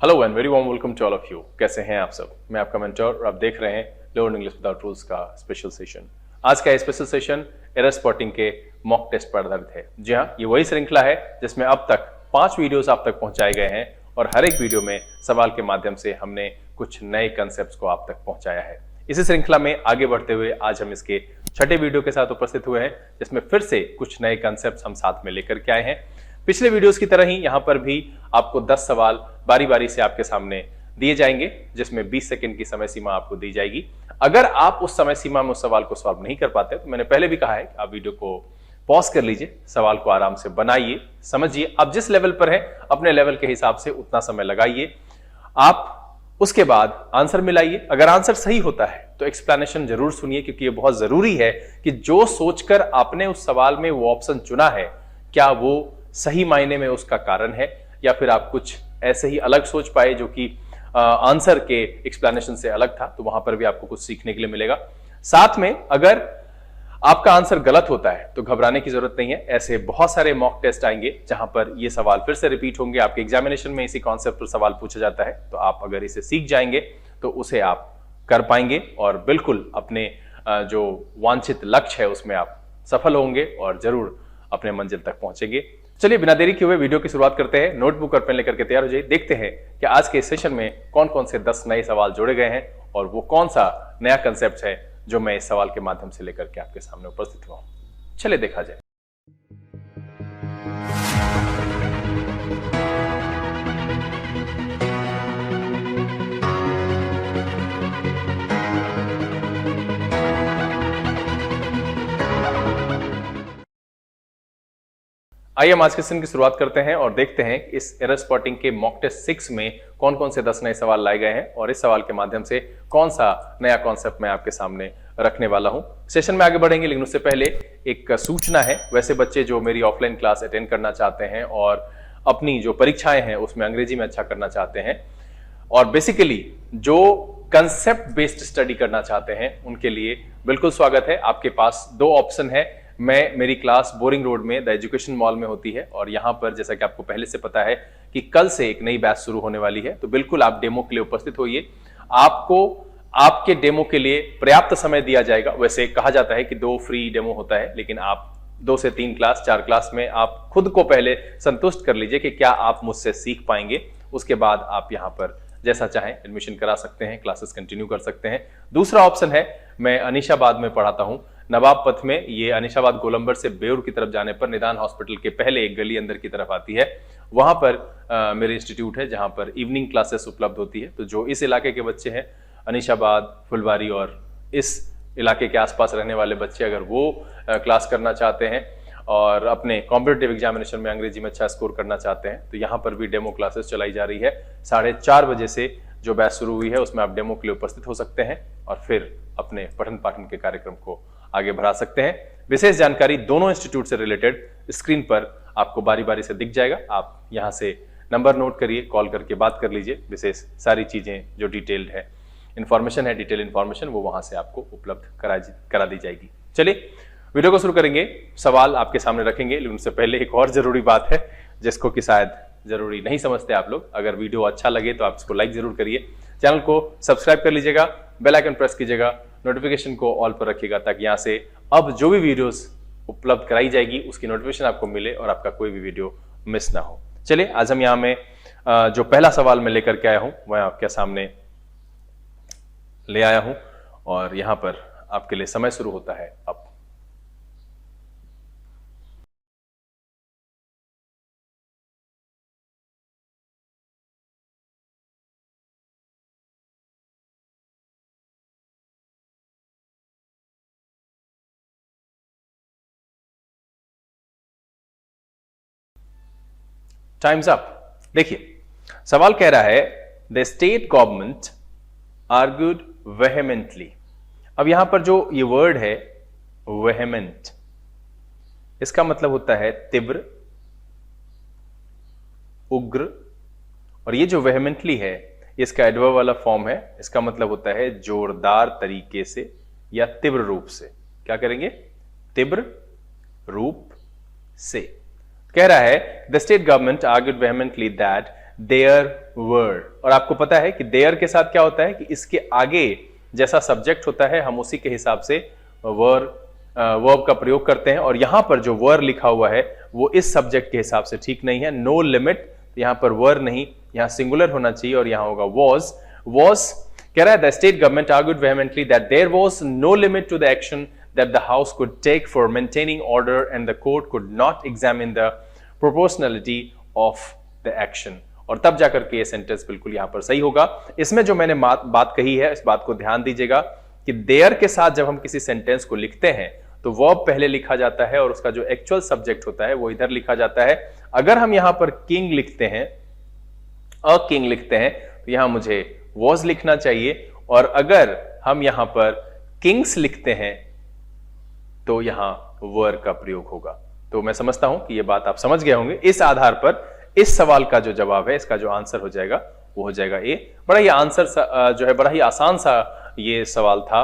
Hello and very warm welcome to all of you. कैसे हैं आप सब? मैं आपका मेंटर और आप देख रहे हैं लर्न इंग्लिश विदाउट रूल्स का स्पेशल सेशन। आज का स्पेशल सेशन एरर स्पॉटिंग के मॉक टेस्ट पर आधारित है। जी हाँ, ये वही श्रृंखला है जिसमें अब तक 5 वीडियोस आप तक पहुंचाए गए हैं और हर एक वीडियो में सवाल के माध्यम से हमने कुछ नए कंसेप्ट को आप तक पहुंचाया है। इसी श्रृंखला में आगे बढ़ते हुए आज हम इसके छठे वीडियो के साथ उपस्थित हुए हैं, जिसमें फिर से कुछ नए कंसेप्ट हम साथ में लेकर के आए हैं। पिछले वीडियोस की तरह ही यहां पर भी आपको 10 सवाल बारी बारी से आपके सामने दिए जाएंगे, जिसमें 20 सेकंड की समय सीमा आपको दी जाएगी। अगर आप उस समय सीमा में उस सवाल को सॉल्व नहीं कर पाते तो मैंने पहले भी कहा है कि आप वीडियो को पॉज कर लीजिए, सवाल को आराम से बनाइए, समझिए। आप जिस लेवल पर है अपने लेवल के हिसाब से उतना समय लगाइए। आप उसके बाद आंसर मिलाइए। अगर आंसर सही होता है तो एक्सप्लेनेशन जरूर सुनिए, क्योंकि ये बहुत जरूरी है कि जो सोचकर आपने उस सवाल में वो ऑप्शन चुना है, क्या वो सही मायने में उसका कारण है या फिर आप कुछ ऐसे ही अलग सोच पाए जो कि आंसर के एक्सप्लेनेशन से अलग था। तो वहां पर भी आपको कुछ सीखने के लिए मिलेगा। साथ में अगर आपका आंसर गलत होता है तो घबराने की जरूरत नहीं है। ऐसे बहुत सारे मॉक टेस्ट आएंगे जहां पर ये सवाल फिर से रिपीट होंगे। आपके एग्जामिनेशन में इसी कॉन्सेप्ट पर सवाल पूछा जाता है, तो आप अगर इसे सीख जाएंगे तो उसे आप कर पाएंगे और बिल्कुल अपने जो वांछित लक्ष्य है उसमें आप सफल होंगे और जरूर अपने मंजिल तक पहुंचेंगे। चलिए बिना देरी किए हुए वीडियो की शुरुआत करते हैं। नोटबुक और पेन लेकर के तैयार हो जाइए। देखते हैं कि आज के सेशन में कौन कौन से 10 नए सवाल जोड़े गए हैं और वो कौन सा नया कंसेप्ट है जो मैं इस सवाल के माध्यम से लेकर के आपके सामने उपस्थित हुआ हूं। चलिए देखा जाए। आइए हम आज के सेशन की शुरुआत करते हैं और देखते हैं इस एरर स्पॉटिंग के मॉक टेस्ट 6 में कौन कौन से 10 नए सवाल लाए गए हैं और इस सवाल के माध्यम से कौन सा नया कॉन्सेप्ट मैं आपके सामने रखने वाला हूं। सेशन में आगे बढ़ेंगे, लेकिन उससे पहले एक सूचना है। वैसे बच्चे जो मेरी ऑफलाइन क्लास अटेंड करना चाहते हैं और अपनी जो परीक्षाएं हैं उसमें अंग्रेजी में अच्छा करना चाहते हैं और बेसिकली जो कंसेप्ट बेस्ड स्टडी करना चाहते हैं, उनके लिए बिल्कुल स्वागत है। आपके पास 2 ऑप्शन है। मेरी क्लास बोरिंग रोड में द एजुकेशन मॉल में होती है और यहाँ पर जैसा कि आपको पहले से पता है कि कल से एक नई बैच शुरू होने वाली है, तो बिल्कुल आप डेमो के लिए उपस्थित होइए। आपको आपके डेमो के लिए पर्याप्त समय दिया जाएगा। वैसे कहा जाता है कि 2 फ्री डेमो होता है, लेकिन आप 2 से 3 क्लास 4 क्लास में आप खुद को पहले संतुष्ट कर लीजिए कि क्या आप मुझसे सीख पाएंगे। उसके बाद आप यहाँ पर जैसा चाहें एडमिशन करा सकते हैं, क्लासेस कंटिन्यू कर सकते हैं। दूसरा ऑप्शन है, मैं अनीशाबाद में पढ़ाता हूं, नवाब पथ में। ये अनीशाबाद गोलंबर से बेउर की तरफ जाने पर निदान हॉस्पिटल के पहले एक गली अंदर की तरफ आती है। वहां पर मेरे इंस्टीट्यूट है जहां पर इवनिंग क्लासेस उपलब्ध होती है। तो जो इस इलाके के बच्चे हैं, अनीशाबाद, फुलवारी और इस इलाके के आसपास रहने वाले बच्चे, अगर वो क्लास करना चाहते हैं और अपने कॉम्पिटिटिव एग्जामिनेशन में अंग्रेजी में अच्छा स्कोर करना चाहते हैं, तो यहाँ पर भी डेमो क्लासेस चलाई जा रही है। 4:30 बजे से जो बैच शुरू हुई है उसमें आप डेमो के लिए उपस्थित हो सकते हैं और फिर अपने पठन पाठन के कार्यक्रम को आगे बढ़ा सकते हैं। विशेष जानकारी दोनों इंस्टीट्यूट से रिलेटेड स्क्रीन पर आपको बारी बारी से दिख जाएगा। आप यहाँ से नंबर नोट करिए, कॉल करके बात कर लीजिए। विशेष सारी चीजें जो डिटेल्ड है इंफॉर्मेशन है, डिटेल इंफॉर्मेशन, वो वहां से आपको उपलब्ध करा दी जाएगी। चलिए वीडियो को शुरू करेंगे। सवाल आपके सामने रखेंगे, लेकिन उससे पहले एक और जरूरी बात है जिसको कि शायद जरूरी नहीं समझते आप लोग। अगर वीडियो अच्छा लगे तो आप इसको लाइक जरूर करिए, चैनल को सब्सक्राइब कर लीजिएगा, बेल आइकन प्रेस कीजिएगा, नोटिफिकेशन को ऑल पर रखिएगा, ताकि यहाँ से अब जो भी वीडियोस उपलब्ध कराई जाएगी उसकी नोटिफिकेशन आपको मिले और आपका कोई भी वीडियो मिस ना हो। चलिए आज हम यहाँ में जो पहला सवाल मैं लेकर के आया हूँ वह आपके सामने ले आया हूँ और यहाँ पर आपके लिए समय शुरू होता है अब। Time's up. देखिए सवाल कह रहा है द स्टेट गवर्नमेंट आर्ग्यूड वेहेमेंटली। अब यहां पर जो ये वर्ड है वेहेमेंट, इसका मतलब होता है तीव्र, उग्र, और ये जो वेहेमेंटली है इसका एडवर्ब वाला फॉर्म है। इसका मतलब होता है जोरदार तरीके से या तीव्र रूप से। क्या करेंगे? तीव्र रूप से। कह रहा है the state government argued vehemently that there were। और आपको पता है कि there के साथ क्या होता है कि इसके आगे जैसा सब्जेक्ट होता है हम उसी के हिसाब से वर्ब का प्रयोग करते हैं, और यहां पर जो वर लिखा हुआ है वो इस सब्जेक्ट के हिसाब से ठीक नहीं है। नो लिमिट, यहां पर वर नहीं, यहां सिंगुलर होना चाहिए और यहां होगा वॉज। वॉज कह रहा है the state government argued vehemently that there was no limit to the action that the house could take for maintaining order and the court could not examine the proportionality of the action. और तब जाकर के ये sentence बिल्कुल यहां पर सही होगा। इसमें जो मैंने बात कही है इस बात को ध्यान दीजिएगा कि देयर के साथ जब हम किसी सेंटेंस को लिखते हैं तो वर्ब पहले लिखा जाता है और उसका जो एक्चुअल सब्जेक्ट होता है वो इधर लिखा जाता है। अगर हम यहां पर किंग लिखते हैं, अ किंग लिखते हैं, तो यहां मुझे वॉज लिखना चाहिए, और अगर हम यहां पर किंग्स लिखते हैं तो यहां वर का प्रयोग होगा। तो मैं समझता हूं कि यह बात आप समझ गए होंगे। इस आधार पर इस सवाल का जो जवाब है, इसका जो आंसर हो जाएगा वो हो जाएगा ए। बड़ा ही आंसर जो है, बड़ा ही आसान सा ये सवाल था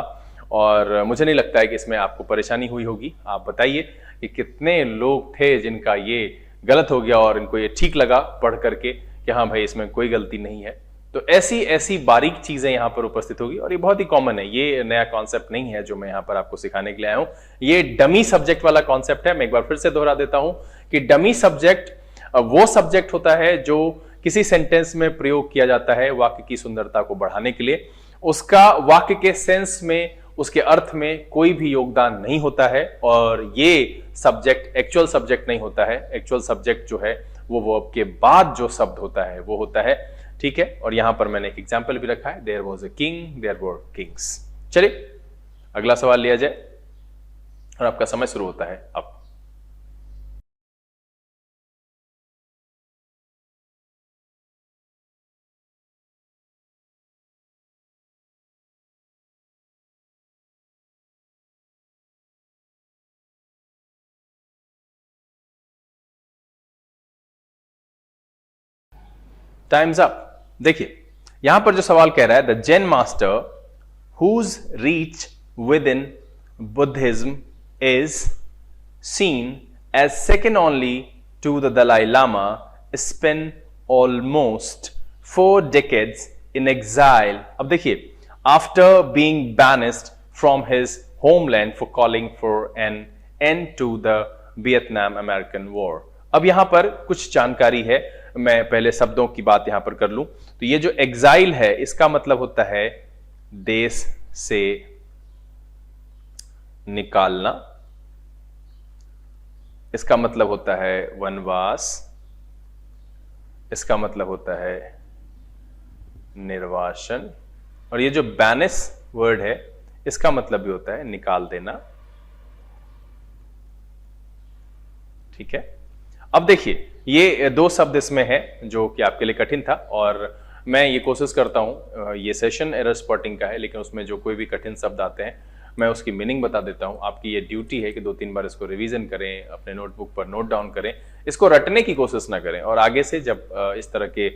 और मुझे नहीं लगता है कि इसमें आपको परेशानी हुई होगी। आप बताइए कि कितने लोग थे जिनका ये गलत हो गया और इनको ये ठीक लगा पढ़ करके कि हाँ भाई इसमें कोई गलती नहीं है। तो ऐसी ऐसी बारीक चीजें यहां पर उपस्थित होगी और ये बहुत ही कॉमन है। ये नया कॉन्सेप्ट नहीं है जो मैं यहां पर आपको सिखाने के लिए आया हूं। ये डमी सब्जेक्ट वाला कॉन्सेप्ट है। मैं एक बार फिर से दोहरा देता हूं कि डमी सब्जेक्ट वो सब्जेक्ट होता है जो किसी सेंटेंस में प्रयोग किया जाता है वाक्य की सुंदरता को बढ़ाने के लिए। उसका वाक्य के सेंस में, उसके अर्थ में कोई भी योगदान नहीं होता है, और ये सब्जेक्ट एक्चुअल सब्जेक्ट नहीं होता है। एक्चुअल सब्जेक्ट जो है वो वर्ब के बाद जो शब्द होता है वो होता है। ठीक है, और यहां पर मैंने एक एग्जाम्पल भी रखा है, there was a king, there were kings. चलिए अगला सवाल लिया जाए और आपका समय शुरू होता है अब। Time's up. देखिए यहां पर जो सवाल कह रहा है, the Jain master whose reach with in Buddhism is seen as second only to the Dalai Lama, Spain almost 4 decades in exile। अब देखिए, after being banished from his homeland for calling for an end to the Vietnam American War। अब यहां पर कुछ जानकारी है, मैं पहले शब्दों की बात यहां पर कर लूं। तो ये जो एग्जाइल है इसका मतलब होता है देश से निकालना, इसका मतलब होता है वनवास, इसका मतलब होता है निर्वासन, और ये जो बैनिश वर्ड है इसका मतलब भी होता है निकाल देना। ठीक है, अब देखिए ये 2 शब्द इसमें है जो कि आपके लिए कठिन था, और मैं ये कोशिश करता हूं, ये सेशन एरर स्पॉटिंग का है, लेकिन उसमें जो कोई भी कठिन शब्द आते हैं मैं उसकी मीनिंग बता देता हूं। आपकी ये ड्यूटी है कि 2-3 बार इसको रिवीजन करें, अपने नोटबुक पर नोट डाउन करें, इसको रटने की कोशिश ना करें, और आगे से जब इस तरह के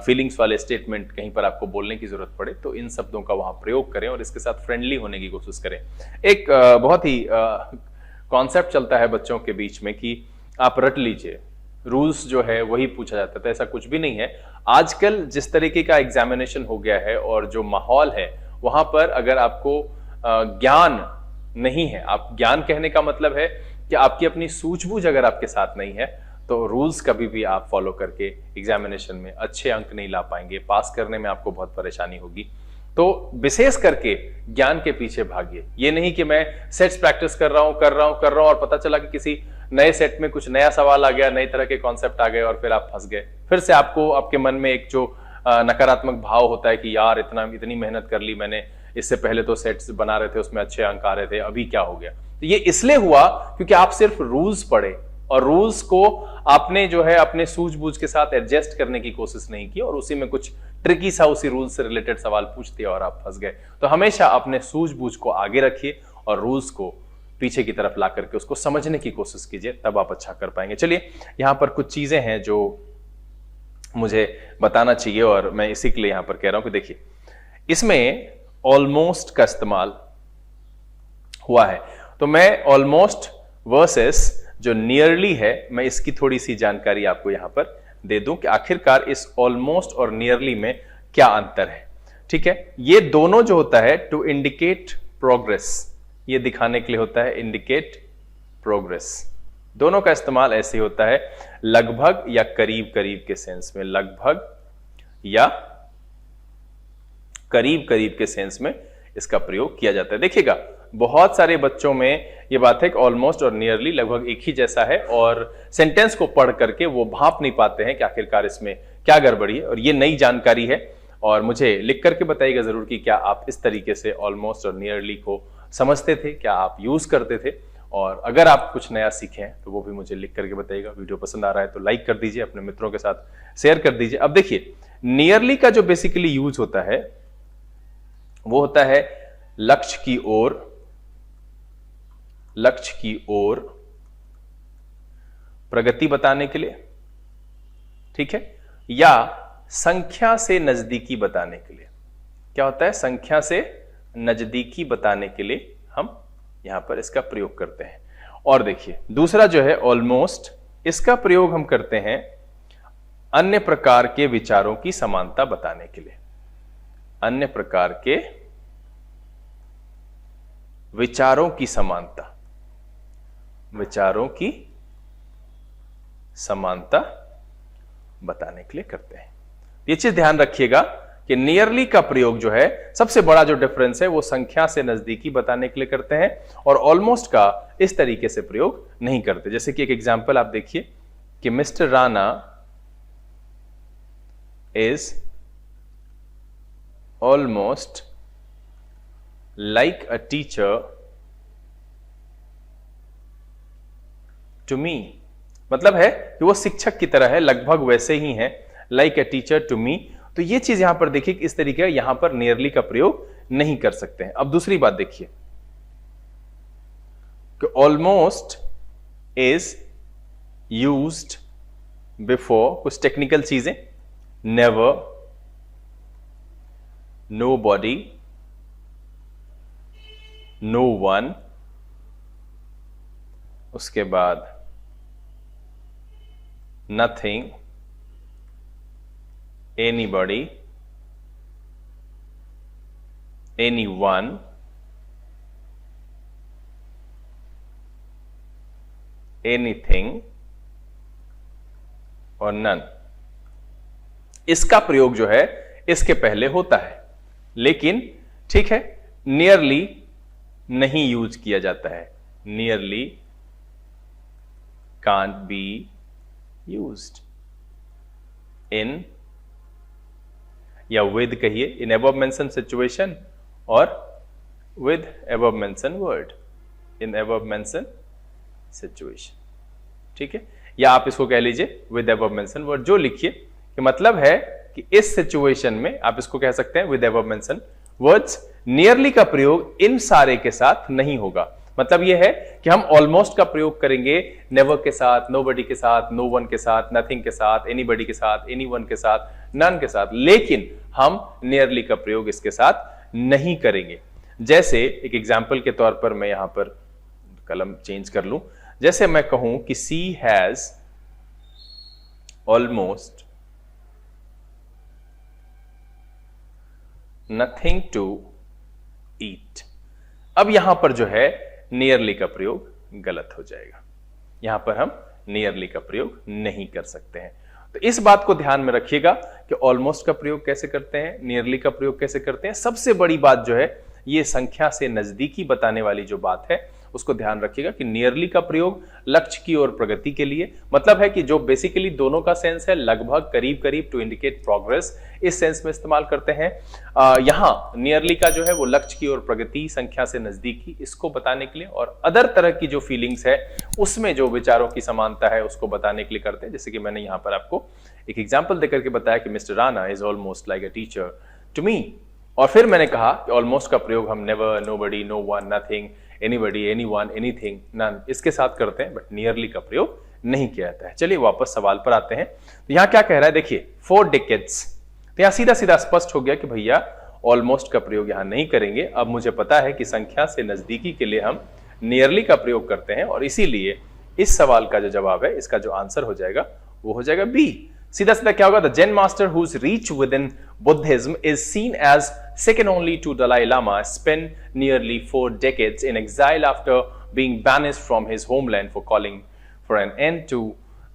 फीलिंग्स वाले स्टेटमेंट कहीं पर आपको बोलने की जरूरत पड़े तो इन शब्दों का वहां प्रयोग करें और इसके साथ फ्रेंडली होने की कोशिश करें। एक बहुत ही कॉन्सेप्ट चलता है बच्चों के बीच में कि आप रट लीजिए, रूल्स जो है वही पूछा जाता है। ऐसा कुछ भी नहीं है। आजकल जिस तरीके का एग्जामिनेशन हो गया है और जो माहौल है वहां पर अगर आपको ज्ञान नहीं है, आप ज्ञान कहने का मतलब है कि आपकी अपनी सूझबूझ अगर आपके साथ नहीं है तो रूल्स कभी भी आप फॉलो करके एग्जामिनेशन में अच्छे अंक नहीं ला पाएंगे, पास करने में आपको बहुत परेशानी होगी। तो विशेष करके ज्ञान के पीछे भागिए। ये नहीं कि मैं सेट्स प्रैक्टिस कर रहा हूं और पता चला कि किसी नए सेट में कुछ नया सवाल आ गया, नए तरह के कॉन्सेप्ट आ गए और फिर आप फंस गए। फिर से आपको आपके मन में एक जो नकारात्मक भाव होता है कि यार इतनी मेहनत कर ली मैंने, इससे पहले तो सेट्स बना रहे थे उसमें अच्छे अंक आ रहे थे, अभी क्या हो गया। तो ये इसलिए हुआ क्योंकि आप सिर्फ रूल्स पढ़े और रूल्स को आपने जो है अपने सूझबूझ के साथ एडजस्ट करने की कोशिश नहीं की और उसी में कुछ ट्रिकी सा उसी रूल्स से रिलेटेड सवाल पूछ दिया और आप फंस गए। तो हमेशा अपने सूझबूझ को आगे रखिए और रूल्स को पीछे की तरफ ला करके उसको समझने की कोशिश कीजिए, तब आप अच्छा कर पाएंगे। चलिए यहां पर कुछ चीजें हैं जो मुझे बताना चाहिए और मैं इसी के लिए यहां पर कह रहा हूं कि देखिए इसमें ऑलमोस्ट का इस्तेमाल हुआ है। तो मैं ऑलमोस्ट वर्सेस जो नियरली है, मैं इसकी थोड़ी सी जानकारी आपको यहां पर दे दूं कि आखिरकार इस ऑलमोस्ट और नियरली में क्या अंतर है। ठीक है, ये दोनों जो होता है टू इंडिकेट प्रोग्रेस, ये दिखाने के लिए होता है इंडिकेट प्रोग्रेस। दोनों का इस्तेमाल ऐसे होता है लगभग या करीब करीब के सेंस में, लगभग या करीब करीब के सेंस में इसका प्रयोग किया जाता है। देखिएगा बहुत सारे बच्चों में यह बात है कि ऑलमोस्ट और नियरली लगभग एक ही जैसा है और सेंटेंस को पढ़ करके वो भाप नहीं पाते हैं कि आखिरकार इसमें क्या गड़बड़ी है, और ये नई जानकारी है और मुझे लिख करके बताइएगा जरूर कि क्या आप इस तरीके से ऑलमोस्ट और नियरली को समझते थे, क्या आप यूज करते थे, और अगर आप कुछ नया सीखे हैं तो वो भी मुझे लिख करके बताइएगा। वीडियो पसंद आ रहा है तो लाइक कर दीजिए, अपने मित्रों के साथ शेयर कर दीजिए। अब देखिए नियरली का जो बेसिकली यूज होता है वो होता है लक्ष्य की ओर प्रगति बताने के लिए, ठीक है, या संख्या से नजदीकी बताने के लिए। क्या होता है, संख्या से नजदीकी बताने के लिए हम यहां पर इसका प्रयोग करते हैं। और देखिए दूसरा जो है ऑलमोस्ट, इसका प्रयोग हम करते हैं अन्य प्रकार के विचारों की समानता बताने के लिए, अन्य प्रकार के विचारों की समानता, विचारों की समानता बताने के लिए करते हैं। ये चीज ध्यान रखिएगा कि नियरली का प्रयोग जो है सबसे बड़ा जो डिफरेंस है वो संख्या से नजदीकी बताने के लिए करते हैं और ऑलमोस्ट का इस तरीके से प्रयोग नहीं करते। जैसे कि एक एग्जांपल आप देखिए कि mister Rana is almost like a teacher to me, मतलब है कि वो शिक्षक की तरह है, लगभग वैसे ही हैं, like a teacher to me. तो ये चीज यहां पर देखिए इस तरीके का, यहां पर नियरली का प्रयोग नहीं कर सकते हैं। अब दूसरी बात देखिए कि ऑलमोस्ट इज यूज्ड बिफोर कुछ टेक्निकल चीजें, नेवर, नोबॉडी, नो वन, उसके बाद नथिंग, anybody, anyone, anything और none। इसका प्रयोग जो है इसके पहले होता है, लेकिन ठीक है नियरली नहीं यूज किया जाता है, nearly can't be used in या विद कहिए, इन अबव मेंशन सिचुएशन और with above mention word, in above mention situation, ठीक है, या आप इसको कह लीजिए विद अबव मेंशन वर्ड। जो लिखिए कि मतलब है कि इस सिचुएशन में आप इसको कह सकते हैं with above mention words. Nearly का प्रयोग इन सारे के साथ नहीं होगा, मतलब यह है कि हम ऑलमोस्ट का प्रयोग करेंगे नेवर के साथ, नोबडी के साथ, नो वन के साथ, नथिंग के साथ, एनीबडी के साथ, एनीवन के साथ, नन के साथ, लेकिन हम नियरली का प्रयोग इसके साथ नहीं करेंगे। जैसे एक एग्जाम्पल के तौर पर मैं यहां पर कलम चेंज कर लूं, जैसे मैं कहूं कि she has almost nothing to eat. अब यहां पर जो है नियरली का प्रयोग गलत हो जाएगा, यहां पर हम नियरली का प्रयोग नहीं कर सकते हैं। तो इस बात को ध्यान में रखिएगा कि ऑलमोस्ट का प्रयोग कैसे करते हैं, नियरली का प्रयोग कैसे करते हैं। सबसे बड़ी बात जो है ये संख्या से नजदीकी बताने वाली जो बात है उसको ध्यान रखिएगा कि नियरली का प्रयोग लक्ष्य की ओर प्रगति के लिए, मतलब है कि जो बेसिकली दोनों का सेंस है लगभग, करीब करीब, टू इंडिकेट प्रोग्रेस, इस सेंस में इस्तेमाल करते हैं। यहां नियरली का जो है वो लक्ष्य की ओर प्रगति, संख्या से नजदीकी, इसको बताने के लिए, और अदर तरह की जो फीलिंग्स है उसमें जो विचारों की समानता है उसको बताने के लिए करते हैं। जैसे कि मैंने यहां पर आपको एक एग्जाम्पल देकर के बताया कि mister Rana is almost like a teacher to me, और फिर मैंने कहा कि ऑलमोस्ट का प्रयोग हम never, nobody, no one, nothing, anybody, anyone, anything, none इसके साथ करते हैं, बट नियरली का प्रयोग नहीं किया जाता है। चलिए वापस सवाल पर आते हैं। तो यहां क्या कह रहा है, देखिए 4 डिकेड्स। तो यहां सीधा सीधा स्पष्ट हो गया कि भैया ऑलमोस्ट का प्रयोग यहां नहीं करेंगे। अब मुझे पता है कि संख्या से नजदीकी के लिए हम नियरली का प्रयोग करते हैं, और इसीलिए इस सवाल का जो जवाब है, इसका जो आंसर हो जाएगा वो हो जाएगा बी। सीधा सीधा क्या होगा, the gen master whose reach with in Buddhism is seen as second only to Dalai Lama, spend nearly 4 decades in exile after being banished from his homeland for calling for an end to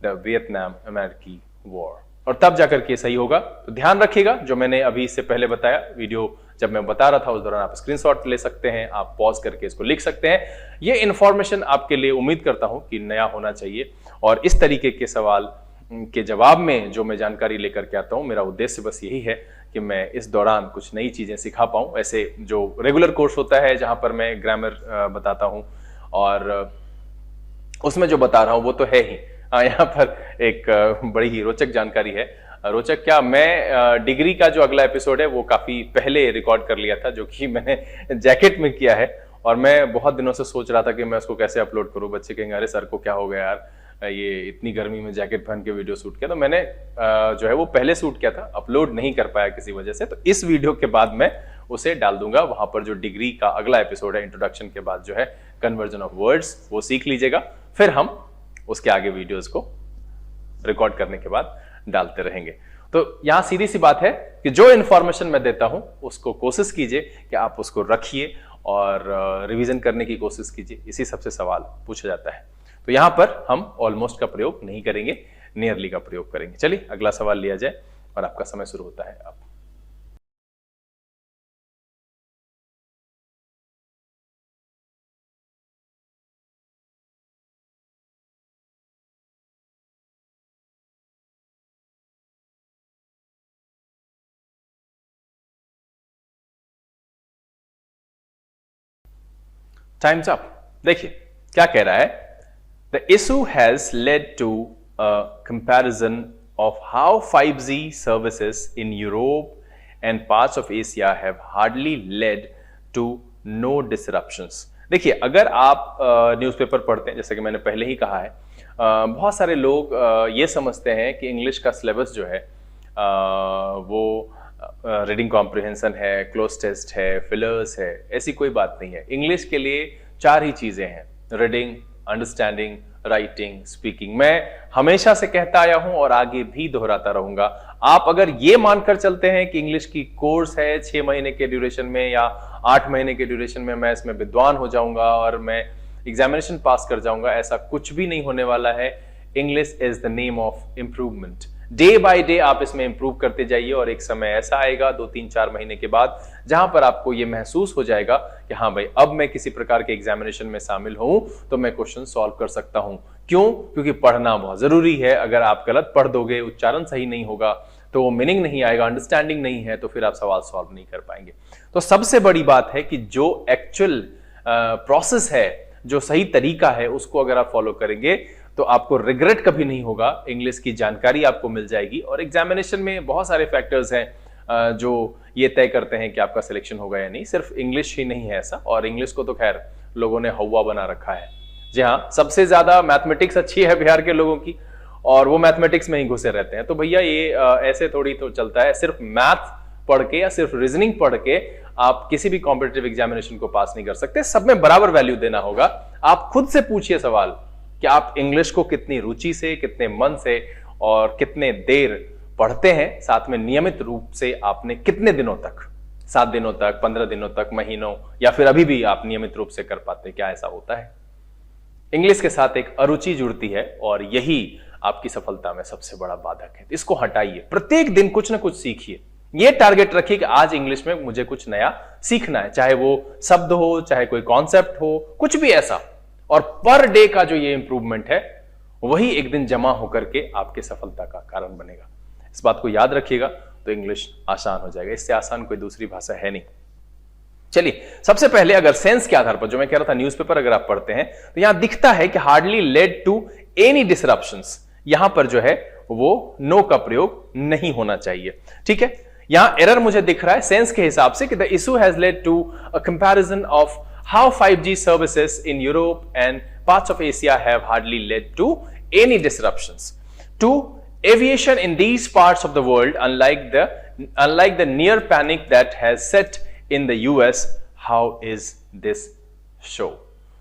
the Vietnam American War। और तब जाकर के सही होगा। तो ध्यान रखिएगा, जो मैंने अभी इससे पहले बताया, वीडियो जब मैं बता रहा था उस दौरान आप स्क्रीनशॉट ले सकते हैं, आप पॉज करके इसको लिख सकते हैं। ये इंफॉर्मेशन आपके लिए उम्मीद करता हूं कि नया होना चाहिए, और इस तरीके के सवाल के जवाब में जो मैं जानकारी लेकर के आता हूं, मेरा उद्देश्य बस यही है कि मैं इस दौरान कुछ नई चीजें सिखा पाऊं। ऐसे जो रेगुलर कोर्स होता है जहां पर मैं ग्रामर बताता हूं और उसमें जो बता रहा हूं वो तो है ही, यहाँ पर एक बड़ी ही रोचक जानकारी है। रोचक क्या, मैं डिग्री का जो अगला एपिसोड है वो काफी पहले रिकॉर्ड कर लिया था, जो कि मैंने जैकेट में किया है, और मैं बहुत दिनों से सोच रहा था कि मैं उसको कैसे अपलोड करूं। बच्चे कहेंगे अरे सर को क्या हो गया यार, ये इतनी गर्मी में जैकेट पहन के वीडियो शूट किया। तो मैंने जो है वो पहले शूट किया था, अपलोड नहीं कर पाया किसी वजह से। तो इस वीडियो के बाद मैं उसे डाल दूंगा, वहां पर जो डिग्री का अगला एपिसोड है इंट्रोडक्शन के बाद जो है कन्वर्जन ऑफ वर्ड्स, वो सीख लीजिएगा, फिर हम उसके आगे वीडियोस को रिकॉर्ड करने के बाद डालते रहेंगे। तो यहां सीधी सी बात है कि जो इंफॉर्मेशन मैं देता हूं उसको कोशिश कीजिए कि आप उसको रखिए और रिवीजन करने की कोशिश कीजिए। इसी सबसे सवाल पूछा जाता है। तो यहां पर हम ऑलमोस्ट का प्रयोग नहीं करेंगे, नियरली का प्रयोग करेंगे। चलिए अगला सवाल लिया जाए और आपका समय शुरू होता है अब। Time's up. देखिए क्या कह रहा है, the issue has led to a comparison of how 5G services in Europe and parts of Asia have hardly led to no disruptions. देखिए अगर आप न्यूज़पेपर पढ़ते हैं, जैसे कि मैंने पहले ही कहा है, बहुत सारे लोग ये समझते हैं कि इंग्लिश का सिलेबस जो है वो रीडिंग कॉम्प्रिहेंशन है, क्लोज टेस्ट है, फिलर्स है। ऐसी कोई बात नहीं है। इंग्लिश के लिए 4 ही चीजें हैं, रीडिंग, अंडरस्टैंडिंग, राइटिंग, स्पीकिंग। मैं हमेशा से कहता आया हूं और आगे भी दोहराता रहूंगा। आप अगर ये मानकर चलते हैं कि इंग्लिश की कोर्स है 6 महीने के ड्यूरेशन में या 8 महीने के ड्यूरेशन में, मैं इसमें विद्वान हो जाऊंगा और मैं एग्जामिनेशन पास कर जाऊंगा, ऐसा कुछ भी नहीं होने वाला है। English is the name of improvement. Day by day आप इसमें इंप्रूव करते जाइए और एक समय ऐसा आएगा 2-3-4 महीने के बाद जहां पर आपको यह महसूस हो जाएगा कि हाँ भाई, अब मैं किसी प्रकार के एग्जामिनेशन में शामिल हूं तो मैं क्वेश्चन सॉल्व कर सकता हूं। क्यों? क्योंकि पढ़ना बहुत जरूरी है। अगर आप गलत पढ़ दोगे, उच्चारण सही नहीं होगा तो वो मीनिंग नहीं आएगा, अंडरस्टैंडिंग नहीं है, तो फिर आप सवाल सॉल्व नहीं कर पाएंगे। तो सबसे बड़ी बात है कि जो एक्चुअल प्रोसेस है, जो सही तरीका है, उसको अगर आप फॉलो करेंगे तो आपको रिग्रेट कभी नहीं होगा। इंग्लिश की जानकारी आपको मिल जाएगी और एग्जामिनेशन में बहुत सारे फैक्टर्स हैं जो ये तय करते हैं कि आपका सिलेक्शन होगा या नहीं। सिर्फ इंग्लिश ही नहीं है ऐसा, और इंग्लिश को तो खैर लोगों ने हवा बना रखा है। जी हाँ, सबसे ज्यादा मैथमेटिक्स अच्छी है बिहार के लोगों की और वो मैथमेटिक्स में ही घुसे रहते हैं। तो भैया ये ऐसे थोड़ी तो चलता है। सिर्फ मैथ पढ़ के या सिर्फ रीजनिंग पढ़ के आप किसी भी कॉम्पिटिटिव एग्जामिनेशन को पास नहीं कर सकते। सब में बराबर वैल्यू देना होगा। आप खुद से पूछिए सवाल कि आप इंग्लिश को कितनी रुचि से, कितने मन से और कितने देर पढ़ते हैं, साथ में नियमित रूप से आपने कितने दिनों तक, 7 दिनों तक, 15 दिनों तक, महीनों, या फिर अभी भी आप नियमित रूप से कर पाते। क्या ऐसा होता है? इंग्लिश के साथ एक अरुचि जुड़ती है और यही आपकी सफलता में सबसे बड़ा बाधक है। इसको हटाइए, प्रत्येक दिन कुछ ना कुछ सीखिए। ये टारगेट रखिए कि आज इंग्लिश में मुझे कुछ नया सीखना है, चाहे वो शब्द हो, चाहे कोई कॉन्सेप्ट हो, कुछ भी ऐसा। और पर डे का जो ये इंप्रूवमेंट है वही एक दिन जमा होकर के आपके सफलता का कारण बनेगा। इस बात को याद रखिएगा तो इंग्लिश आसान हो जाएगा। इससे आसान कोई दूसरी भाषा है नहीं। चलिए सबसे पहले अगर सेंस के आधार पर, जो मैं कह रहा था, न्यूज़पेपर अगर आप पढ़ते हैं तो यहां दिखता है कि hardly led to any disruptions. यहां पर जो है वो नो का प्रयोग नहीं होना चाहिए। ठीक है, यहां एरर मुझे दिख रहा है सेंस के हिसाब से कि the issue has led to a comparison of how 5G services in Europe and parts of Asia have hardly led to any disruptions to aviation in these parts of the world, unlike the near panic that has set in the US. How is this show?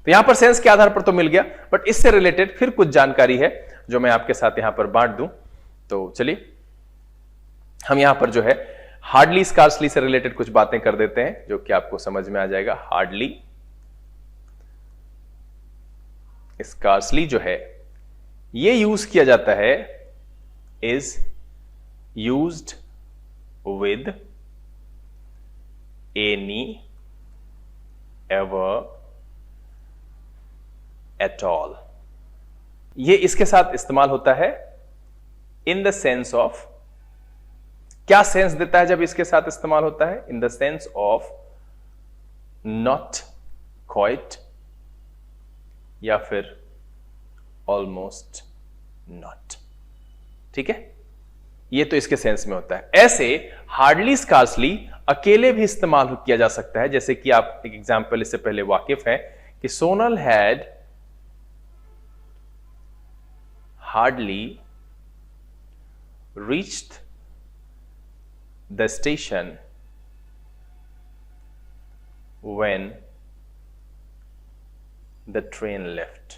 तो यहां पर sense के आधार पर तो मिल गया, but इससे related फिर कुछ जानकारी है जो मैं आपके साथ यहां पर बांट दूं। तो चलिए हम यहां पर जो है हार्डली स्कार्सली से रिलेटेड कुछ बातें कर देते हैं जो कि आपको समझ में आ जाएगा। हार्डली स्कार्सली जो है ये यूज किया जाता है, is used with any, ever, at all. ये इसके साथ इस्तेमाल होता है इन द सेंस ऑफ, क्या सेंस देता है जब इसके साथ इस्तेमाल होता है? In the sense of not quite या फिर ऑलमोस्ट नॉट। ठीक है, ये तो इसके सेंस में होता है। ऐसे हार्डली स्कार्सली अकेले भी इस्तेमाल किया जा सकता है, जैसे कि आप एक एग्जाम्पल इससे पहले वाकिफ हैं कि Sonal had hardly reached the station when the train left।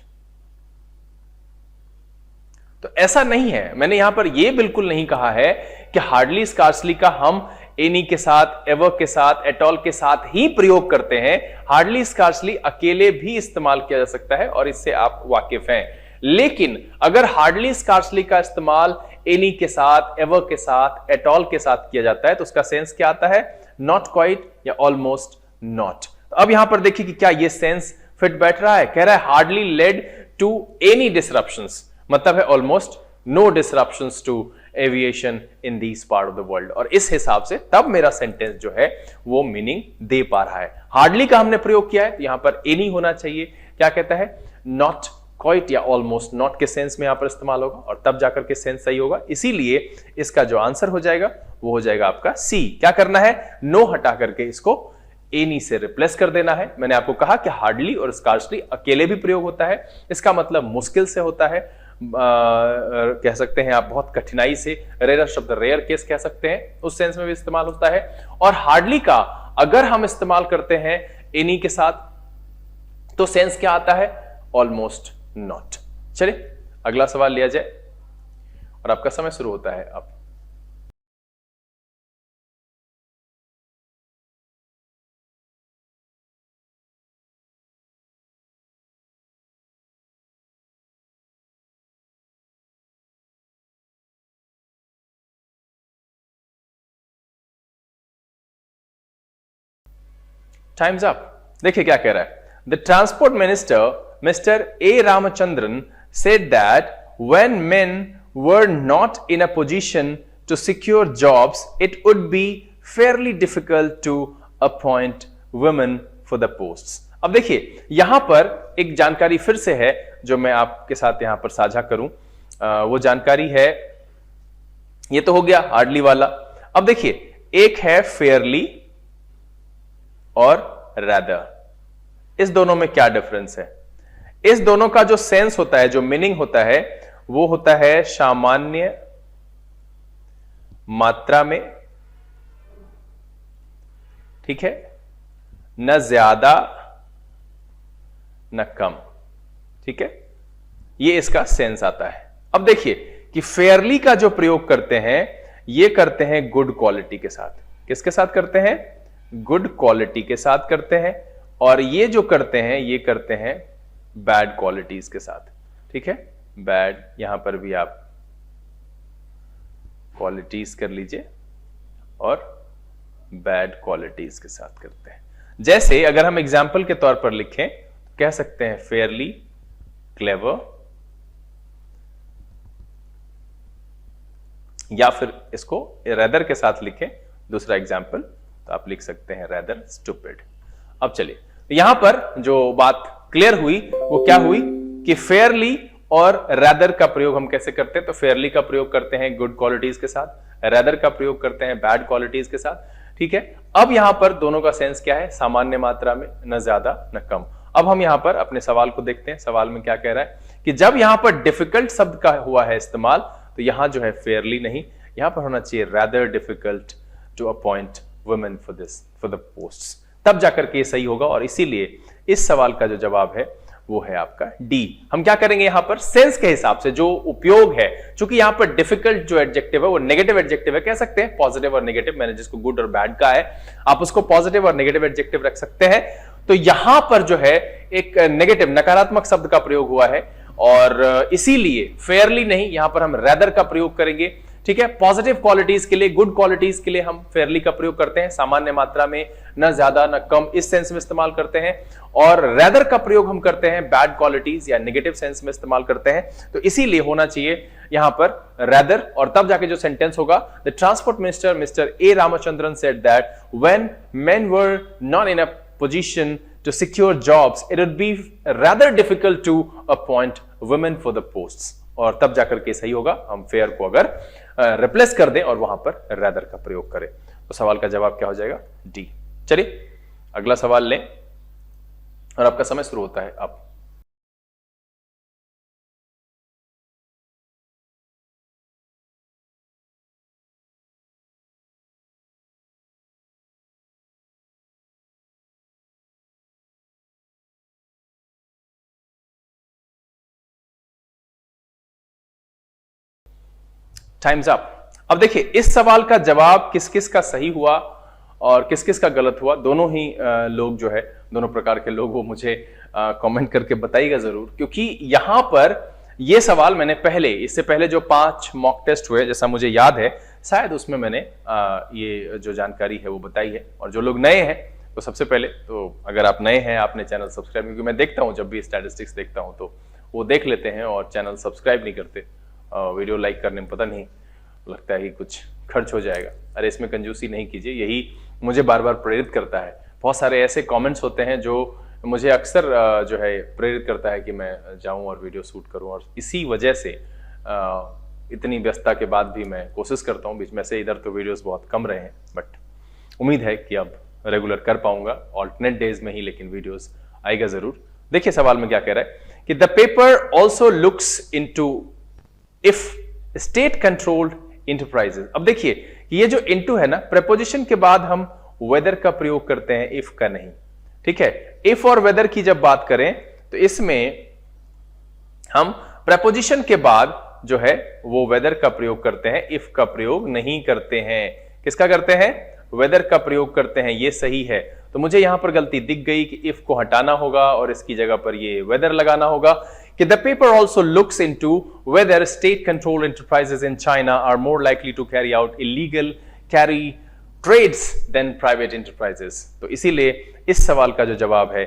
तो ऐसा नहीं है, मैंने यहां पर यह बिल्कुल नहीं कहा है कि हार्डली स्कार्सली का हम एनी के साथ, एवर के साथ, एट ऑल के साथ ही प्रयोग करते हैं। हार्डली स्कार्सली अकेले भी इस्तेमाल किया जा सकता है और इससे आप वाकिफ हैं। लेकिन अगर हार्डली स्कार्सली का इस्तेमाल एनी के साथ, एवर के साथ, एट ऑल के साथ किया जाता है तो उसका सेंस क्या आता है? नॉट क्वाइट या ऑलमोस्ट नॉट। तो अब यहां पर देखिए कि क्या यह सेंस फिट बैठ रहा है। कह रहा है hardly led to any disruptions, मतलब है almost no disruptions to aviation in this part of the world. और इस हिसाब से तब मेरा सेंटेंस जो है वो मीनिंग दे पा रहा है। हार्डली का हमने प्रयोग किया है तो यहां पर एनी होना चाहिए। क्या कहता है? नॉट क्वाइट या ऑलमोस्ट नॉट के सेंस में यहां पर इस्तेमाल होगा और तब जाकर के सेंस सही होगा। इसीलिए इसका जो आंसर हो जाएगा वो हो जाएगा आपका सी। क्या करना है? नो हटा करके इसको एनी से रिप्लेस कर देना है। मैंने आपको कहा कि हार्डली और स्कार्सली अकेले भी प्रयोग होता है, इसका मतलब मुश्किल से होता है, कह सकते हैं आप बहुत कठिनाई से। रेयर शब्द रेयर केस कह सकते हैं, उस सेंस में भी इस्तेमाल होता है। और हार्डली का अगर हम इस्तेमाल करते हैं एनी के साथ तो सेंस क्या आता है? Almost not. चलिए अगला सवाल लिया जाए और आपका समय शुरू होता है अब। Time's up. देखिए क्या कह रहा है। The transport minister mister A Ramachandran said that when men were not in a position to secure jobs, it would be fairly difficult to appoint women for the posts। अब देखिए यहां पर एक जानकारी फिर से है जो मैं आपके साथ यहां पर साझा करूं। वो जानकारी है, ये तो हो गया हार्डली वाला। अब देखिए एक है फेयरली और रैदर, इस दोनों में क्या डिफरेंस है? इस दोनों का जो सेंस होता है, जो मीनिंग होता है, वो होता है सामान्य मात्रा में, ठीक है, न ज्यादा न कम, ठीक है, ये इसका सेंस आता है। अब देखिए कि फेयरली का जो प्रयोग करते हैं ये करते हैं गुड क्वालिटी के साथ। किसके साथ करते हैं? गुड क्वालिटी के साथ करते हैं। और ये जो करते हैं ये करते हैं बैड क्वालिटीज के साथ, ठीक है। बैड, यहां पर भी आप क्वालिटीज कर लीजिए और बैड क्वालिटीज के साथ करते हैं। जैसे अगर हम एग्जाम्पल के तौर पर लिखें तो कह सकते हैं फेयरली क्लेवर, या फिर इसको रेदर के साथ लिखें दूसरा एग्जाम्पल तो आप लिख सकते हैं रेदर स्टूपिड। अब चलिए यहां पर जो बात क्लियर हुई वो क्या हुई कि फेयरली और रेदर का प्रयोग हम कैसे करते हैं। तो फेयरली का प्रयोग करते हैं गुड क्वालिटीज के साथ, रेदर का प्रयोग करते हैं बैड क्वालिटीज के साथ, ठीक है। अब यहां पर दोनों का सेंस क्या है? सामान्य मात्रा में, न ज्यादा न कम। अब हम यहां पर अपने सवाल को देखते हैं। सवाल में क्या कह रहा है कि जब यहां पर डिफिकल्ट शब्द का हुआ है इस्तेमाल तो यहां जो है फेयरली नहीं, यहां पर होना चाहिए rather difficult to appoint women for the posts, तब जाकर के ये सही होगा। और इसीलिए इस सवाल का जो जवाब है वो है आपका डी। हम क्या करेंगे यहां पर सेंस के हिसाब से जो उपयोग है, चूंकि यहां पर डिफिकल्ट जो एडजेक्टिव है वो नेगेटिव एडजेक्टिव है, कह सकते हैं पॉजिटिव और नेगेटिव, मैंने जिसको गुड और बैड कहा है आप उसको पॉजिटिव और नेगेटिव एडजेक्टिव रख सकते हैं। तो यहां पर जो है एक नेगेटिव नकारात्मक शब्द का प्रयोग हुआ है और इसीलिए फेयरली नहीं, यहां पर हम रेदर का प्रयोग करेंगे। ठीक है, पॉजिटिव क्वालिटीज के लिए, गुड क्वालिटीज के लिए हम फेयरली का प्रयोग करते हैं, सामान्य मात्रा में, न ज्यादा न कम, इस सेंस में इस्तेमाल करते हैं। और रेदर का प्रयोग हम करते हैं बैड क्वालिटीज या नेगेटिव सेंस में इस्तेमाल करते हैं। तो इसीलिए होना चाहिए यहां पर रेदर, और तब जाके जो सेंटेंस होगा, the transport minister mister A Ramachandran said that when main were not in a position to secure jobs, it would be rather difficult to appoint women for the posts। और तब जाकर के सही होगा हम फेयर को अगर रिप्लेस कर दें और वहां पर rather का प्रयोग करें। तो सवाल का जवाब क्या हो जाएगा? डी। चलिए अगला सवाल लें और आपका समय शुरू होता है अब। Time's up. अब देखिए इस सवाल का जवाब किस किस का सही हुआ और किस किस का गलत हुआ, दोनों ही लोग जो है, दोनों प्रकार के लोग, वो मुझे कमेंट करके बताइएगा जरूर, क्योंकि यहां पर ये सवाल मैंने पहले, इससे पहले जो 5 मॉक टेस्ट हुए, जैसा मुझे याद है, शायद उसमें मैंने ये जो जानकारी है वो बताई है। और जो लोग नए हैं तो सबसे पहले तो अगर आप नए हैं, आपने चैनल सब्सक्राइब, क्योंकि मैं देखता हूं जब भी स्टैटिस्टिक्स देखता हूं तो वो देख लेते हैं और चैनल सब्सक्राइब नहीं करते, वीडियो लाइक करने में पता नहीं लगता है कि कुछ खर्च हो जाएगा। अरे इसमें कंजूसी नहीं कीजिए, यही मुझे बार बार प्रेरित करता है। बहुत सारे ऐसे कमेंट्स होते हैं जो मुझे अक्सर जो है प्रेरित करता है कि मैं जाऊं और वीडियो शूट करूं, और इसी वजह से इतनी व्यस्तता के बाद भी मैं कोशिश करता हूं। बीच में से इधर तो वीडियोस बहुत कम रहे हैं, बट उम्मीद है कि अब रेगुलर कर पाऊंगा, ऑल्टरनेट डेज में ही, लेकिन वीडियोस आएगा जरूर। देखिए सवाल में क्या कह रहा है कि the paper also looks into if state controlled enterprises. अब देखिए ये जो इनटू है ना, प्रेपोजिशन के बाद हम वेदर का प्रयोग करते हैं, इफ का नहीं। ठीक है, इफ और वेदर की जब बात करें तो इसमें हम प्रेपोजिशन के बाद जो है वो वेदर का प्रयोग करते हैं, इफ का प्रयोग नहीं करते हैं। किसका करते हैं? वेदर का प्रयोग करते हैं, ये सही है। तो मुझे यहां पर गलती दिख गई कि इफ को हटाना होगा और इसकी जगह पर ये वेदर लगाना होगा कि the paper also looks into whether state-controlled enterprises in China are more likely to carry out illegal carry trades than private enterprises। तो इसीलिए इस सवाल का जो जवाब है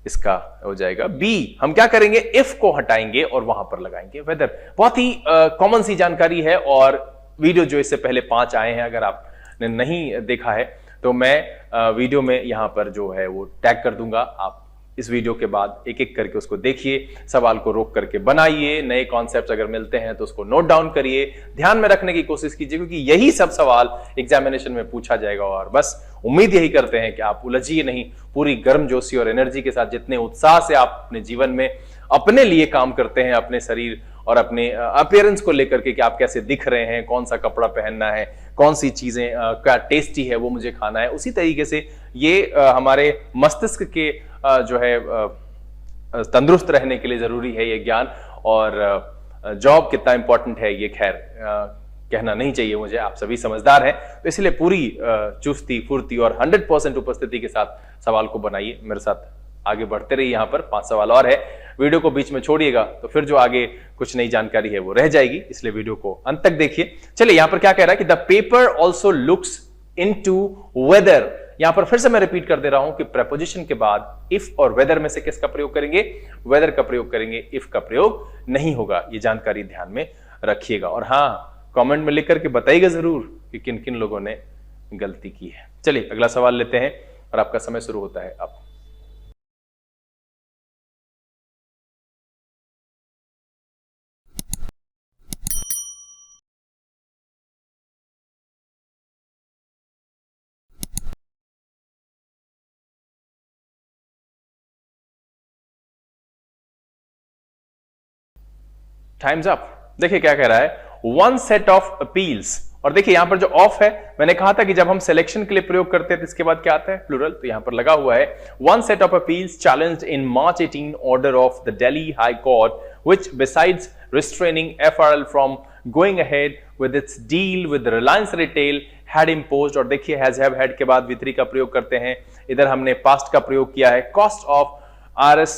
इसका हो जाएगा बी। हम क्या करेंगे? इफ को हटाएंगे और वहां पर लगाएंगे वेदर। बहुत ही कॉमन सी जानकारी है, और वीडियो जो इससे पहले 5 आए हैं, अगर आपने नहीं देखा है तो मैं वीडियो में यहां पर जो है वो टैग कर दूंगा। आप इस वीडियो के बाद एक एक करके उसको देखिए, सवाल को रोक करके बनाइए, नए कॉन्सेप्ट्स अगर मिलते हैं तो उसको नोट डाउन करिए, ध्यान में रखने की कोशिश कीजिए, क्योंकि यही सब सवाल एग्जामिनेशन में पूछा जाएगा। और बस उम्मीद यही करते हैं कि आप उलझिए नहीं, पूरी गर्मजोशी और एनर्जी के साथ, जितने उत्साह से आप अपने जीवन में अपने लिए काम करते हैं, अपने शरीर और अपने अपीयरेंस को लेकर के, कि आप कैसे दिख रहे हैं, कौन सा कपड़ा पहनना है, कौन सी चीजें क्या टेस्टी है वो मुझे खाना है, उसी तरीके से ये हमारे मस्तिष्क के जो है तंदुरुस्त रहने के लिए जरूरी है ये ज्ञान। और जॉब कितना इंपॉर्टेंट है ये खैर कहना नहीं चाहिए मुझे, आप सभी समझदार हैं, तो इसलिए पूरी चुस्ती फुर्ती और 100% उपस्थिति के साथ सवाल को बनाइए, मेरे साथ आगे बढ़ते रहिए। यहाँ पर 5 सवाल और है, वीडियो को बीच में छोड़िएगा तो फिर जो आगे कुछ नई जानकारी है वो रह जाएगी, इसलिए वीडियो को अंत तक देखिए। चलिए यहाँ पर क्या कह रहा है कि the paper also looks into whether. यहां पर फिर से मैं रिपीट कर दे रहा हूं कि प्रेपोजिशन के बाद इफ और वेदर में से किसका प्रयोग करेंगे? वेदर का प्रयोग करेंगे, इफ का प्रयोग नहीं होगा। ये जानकारी ध्यान में रखिएगा, और हां कमेंट में लिख करके बताइएगा जरूर कि किन किन लोगों ने गलती की है। चलिए अगला सवाल लेते हैं और आपका समय शुरू होता है अब। Time's up. देखिए क्या कह रहा है, वन सेट ऑफ अपील्स और देखिए यहां पर जो ऑफ है, मैंने कहा था कि जब हम सिलेक्शन के लिए प्रयोग करते हैं तो इसके बाद क्या आता है, प्लूरल। तो यहां पर लगा हुआ है, one set of appeals challenged in March 18 order of the Delhi High Court which besides restraining FRL from going ahead with its deal with Reliance Retail had imposed. और देखिए हैज हैव हैड के बाद V3 का प्रयोग करते हैं, इधर हमने पास्ट का प्रयोग किया है, cost of Rs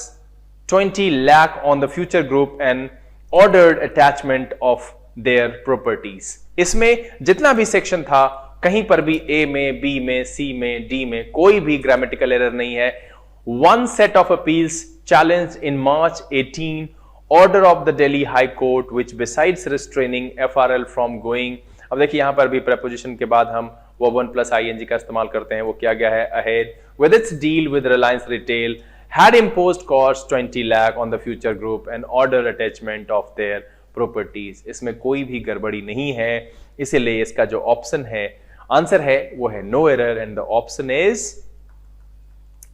20 lakh on the future group and ordered attachment of their properties। इसमें जितना भी सेक्शन था कहीं पर भी A में, B में, C में, D में कोई भी ग्रामेटिकल एरर नहीं है। One set of appeals challenged in March 18 order of the Delhi High Court which besides restraining FRL from going. अब देखिए यहां पर भी preposition के बाद हम verb 1 plus ing का इस्तेमाल करते हैं, वो क्या गया है, ahead with its deal with Reliance Retail had imposed cost 20 lakh on the future group and order attachment of their properties। इसमें कोई भी गड़बड़ी नहीं है, इसीलिए इसका जो ऑप्शन है, आंसर है, वो है no error and the option is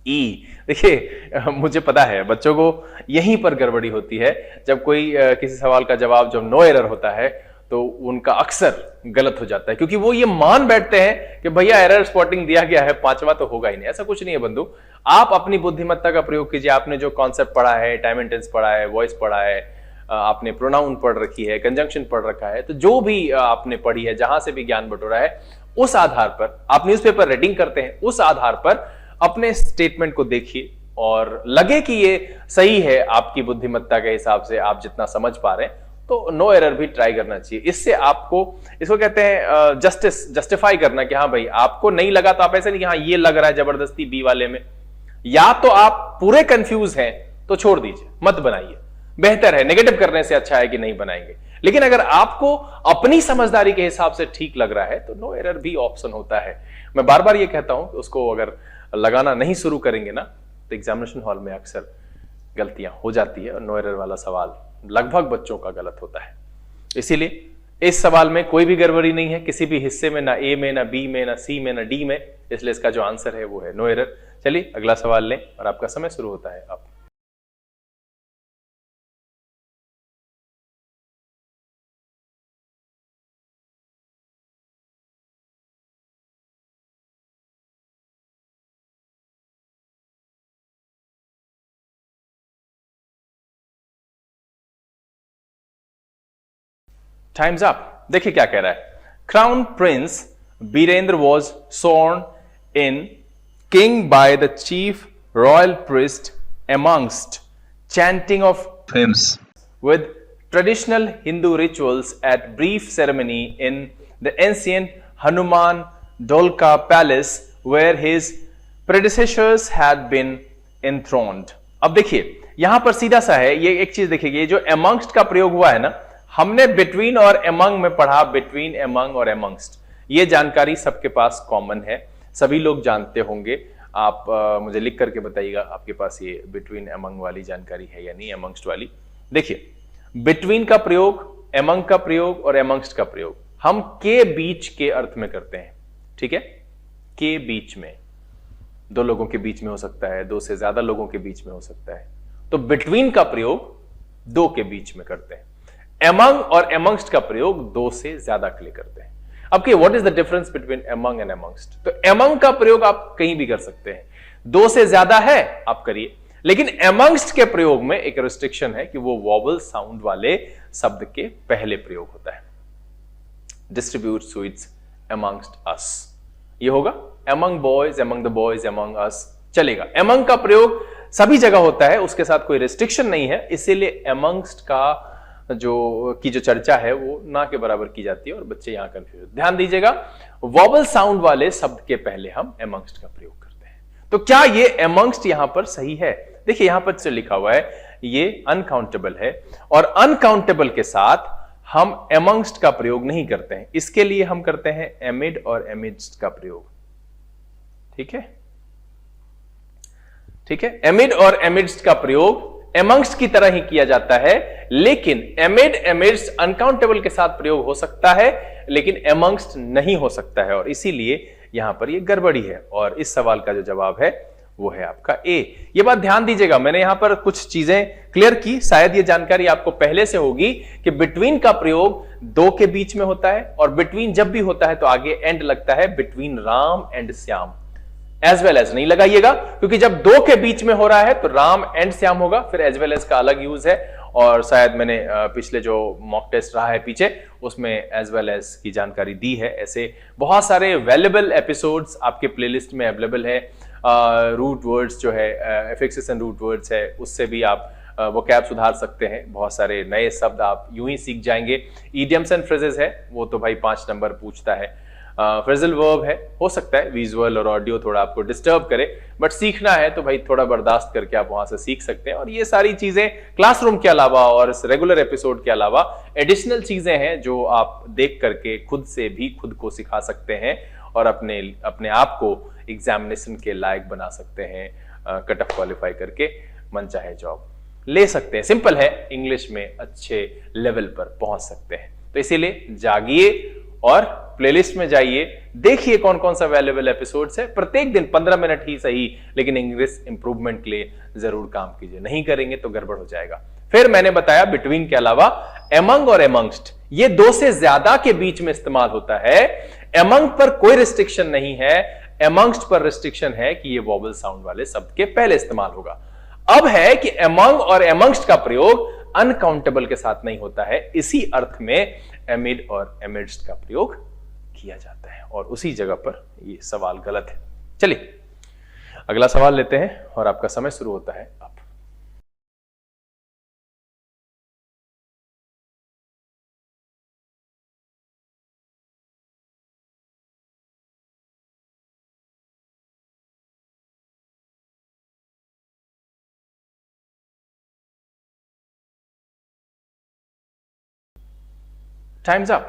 E. देखिए मुझे पता है बच्चों को यहीं पर गड़बड़ी होती है, जब कोई किसी सवाल का जवाब जब नो एरर होता है तो उनका अक्सर गलत हो जाता है, क्योंकि वो ये मान बैठते हैं कि भैया एरर स्पॉटिंग दिया गया है, पांचवा तो होगा ही नहीं। ऐसा कुछ नहीं है बंधु, आप अपनी बुद्धिमत्ता का प्रयोग कीजिए। आपने जो कॉन्सेप्ट पढ़ा है, टाइम एंड टेंस पढ़ा है, वॉइस पढ़ा है, आपने प्रोनाउन पढ़ रखी है, कंजंक्शन पढ़ रखा है, तो जो भी आपने पढ़ी है, जहां से भी ज्ञान बटोरा है, उस आधार पर आप न्यूज़पेपर रीडिंग करते हैं, उस आधार पर अपने स्टेटमेंट को देखिए और लगे कि ये सही है आपकी बुद्धिमत्ता के हिसाब से, आप जितना समझ पा रहे हैं, तो नो एरर भी ट्राई करना चाहिए। इससे आपको, इसको कहते हैं जस्टिफाई करना कि हाँ भाई आपको नहीं लगा तो आप ऐसे नहीं कि हाँ ये लग रहा है जबरदस्ती बी वाले में, या तो आप पूरे कंफ्यूज हैं तो छोड़ दीजिए, मत बनाइए, बेहतर है, नेगेटिव करने से अच्छा है कि नहीं बनाएंगे। लेकिन अगर आपको अपनी समझदारी के हिसाब से ठीक लग रहा है तो नो एरर भी ऑप्शन होता है। मैं बार बार ये कहता हूं कि उसको अगर लगाना नहीं शुरू करेंगे ना तो एग्जामिनेशन हॉल में अक्सर गलतियां हो जाती है और नो एरर वाला सवाल लगभग बच्चों का गलत होता है। इसीलिए इस सवाल में कोई भी गड़बड़ी नहीं है, किसी भी हिस्से में, ना ए में, ना बी में, ना सी में, ना डी में, इसलिए इसका जो आंसर है वो है नो एरर। चलिए अगला सवाल लें और आपका समय शुरू होता है अब। Time's up. देखिए क्या कह रहा है, crown prince Birendra was sworn in king by the chief royal priest amongst chanting of hymns with traditional Hindu rituals at brief ceremony in the ancient Hanuman Dholka palace where his predecessors had been enthroned। अब देखिए यहां पर सीधा सा है, ये एक चीज देखिए, ये जो amongst का प्रयोग हुआ है ना, हमने बिटवीन और एमंग में पढ़ा, बिटवीन, एमंग और एमंगस्ट, ये जानकारी सबके पास कॉमन है, सभी लोग जानते होंगे। आप मुझे लिख करके बताइएगा आपके पास ये बिटवीन एमंग वाली जानकारी है या नहीं, एमंगस्ट वाली। देखिए बिटवीन का प्रयोग, एमंग का प्रयोग और एमंगस्ट का प्रयोग हम के बीच के अर्थ में करते हैं, ठीक है। के बीच में, दो लोगों के बीच में हो सकता है, दो से ज्यादा लोगों के बीच में हो सकता है, तो बिटवीन का प्रयोग दो के बीच में करते हैं। एमंग और एमंगस्ट का प्रयोग दो से ज्यादा के लिए करते हैं। अब कि what is the difference between among and amongst? तो एमंग का प्रयोग आप कहीं भी कर सकते हैं, दो से ज्यादा है आप करिए, लेकिन एमंगस्ट के प्रयोग में एक रिस्ट्रिक्शन है कि वो वॉवल साउंड वाले शब्द के पहले प्रयोग होता है। डिस्ट्रीब्यूट स्वीट्स एमंगस्ट अस, ये होगा among boys, among the boys, among us, चलेगा। एमंग का प्रयोग सभी जगह होता है, उसके साथ कोई रिस्ट्रिक्शन नहीं है, इसीलिए एमंगस्ट का जो चर्चा है वो ना के बराबर की जाती है और बच्चे यहां कंफ्यूज। ध्यान दीजिएगा, वॉवल साउंड वाले शब्द के पहले हम एमंगस्ट का प्रयोग करते हैं। तो क्या ये एमंगस्ट यहां पर सही है? देखिए यहां पर लिखा हुआ है ये अनकाउंटेबल है, और अनकाउंटेबल के साथ हम एमंगस्ट का प्रयोग नहीं करते हैं, इसके लिए हम करते हैं एमिड और एमिड्स्ट का प्रयोग। ठीक है, ठीक है, एमिड और एमिड्स्ट का प्रयोग एमंगस्ट की तरह ही किया जाता है, लेकिन एमिड एमिड्स्ट अनकाउंटेबल के साथ प्रयोग हो सकता है, लेकिन एमंगस्ट नहीं हो सकता है, और इसीलिए यहां पर ये गड़बड़ी है। और इस सवाल का जो जवाब है वो है आपका ए। ये बात ध्यान दीजिएगा, मैंने यहां पर कुछ चीजें क्लियर की, शायद ये जानकारी आपको पहले से होगी कि बिटवीन का प्रयोग दो के बीच में होता है, और बिटवीन जब भी होता है तो आगे एंड लगता है, between Ram and Shyam. As well as नहीं लगाइएगा, क्योंकि जब दो के बीच में हो रहा है तो राम एंड श्याम होगा, फिर एज वेल एज का अलग यूज है। और शायद मैंने पिछले जो मॉक टेस्ट रहा है पीछे, उसमें एज वेल एज की जानकारी दी है। ऐसे बहुत सारे वैल्यूएबल एपिसोड्स आपके प्लेलिस्ट में अवेलेबल है। रूट वर्ड्स जो है, एफिक्सेस एंड रूट वर्ड्स है, उससे भी आप वोकैब सुधार सकते हैं। बहुत सारे नए शब्द आप यूं ही सीख जाएंगे। इडियम्स एंड फ्रेजेस है, वो तो भाई 5 नंबर पूछता है। फ्रेजल वर्ब है, हो सकता है विजुअल और ऑडियो थोड़ा आपको डिस्टर्ब करे, बट सीखना है तो भाई थोड़ा बर्दाश्त करके आप वहां से सीख सकते हैं। और ये सारी चीजें क्लासरूम के अलावा और इस रेगुलर एपिसोड के अलावा एडिशनल चीजें हैं जो आप देख करके खुद से भी खुद को सिखा सकते हैं और अपने आप को एग्जामिनेशन के लायक बना सकते हैं। कट ऑफ क्वालिफाई करके मनचाहे जॉब ले सकते हैं। सिंपल है, इंग्लिश में अच्छे लेवल पर पहुंच सकते हैं। तो इसीलिए जागिए और प्लेलिस्ट में जाइए, देखिए कौन कौन सा वैल्यूएबल एपिसोड्स है। प्रत्येक दिन 15 मिनट ही सही, लेकिन इंग्लिश इंप्रूवमेंट के लिए जरूर काम कीजिए, नहीं करेंगे तो गड़बड़ हो जाएगा। फिर मैंने बताया बिटवीन के अलावा एमंग और एमंगस्ट, ये दो से ज्यादा के बीच में इस्तेमाल होता है। एमंग पर कोई रिस्ट्रिक्शन नहीं है, एमंगस्ट पर रिस्ट्रिक्शन है कि ये वॉवल साउंड वाले शब्द के पहले इस्तेमाल होगा। अब है कि एमंग और एमंगस्ट का प्रयोग अनकाउंटेबल के साथ नहीं होता है, इसी अर्थ में एमिड और एमिडस्ट का प्रयोग किया जाता है, और उसी जगह पर ये सवाल गलत है। चलिए अगला सवाल लेते हैं और आपका समय शुरू होता है अब। Time's up.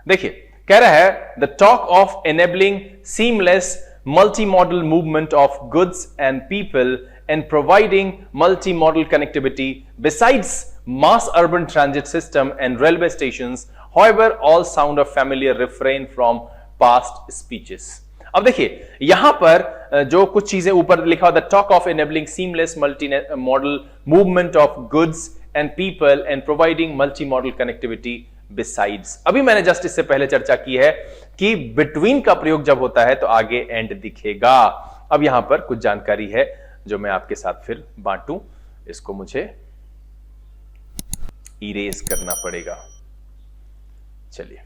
देखिए कह रहा है the talk of enabling seamless multimodal movement of goods and people and providing multimodal connectivity besides mass urban transit system and railway stations, however all sound of familiar refrain from past speeches। अब देखिए यहां पर जो कुछ चीजें ऊपर लिखा हुआ, the talk of enabling seamless multimodal movement of goods and people and providing multimodal connectivity besides. अभी मैंने जस्ट इससे पहले चर्चा की है कि बिटवीन का प्रयोग जब होता है तो आगे एंड दिखेगा। अब यहां पर कुछ जानकारी है जो मैं आपके साथ फिर बांटूं, इसको मुझे इरेज करना पड़ेगा। चलिए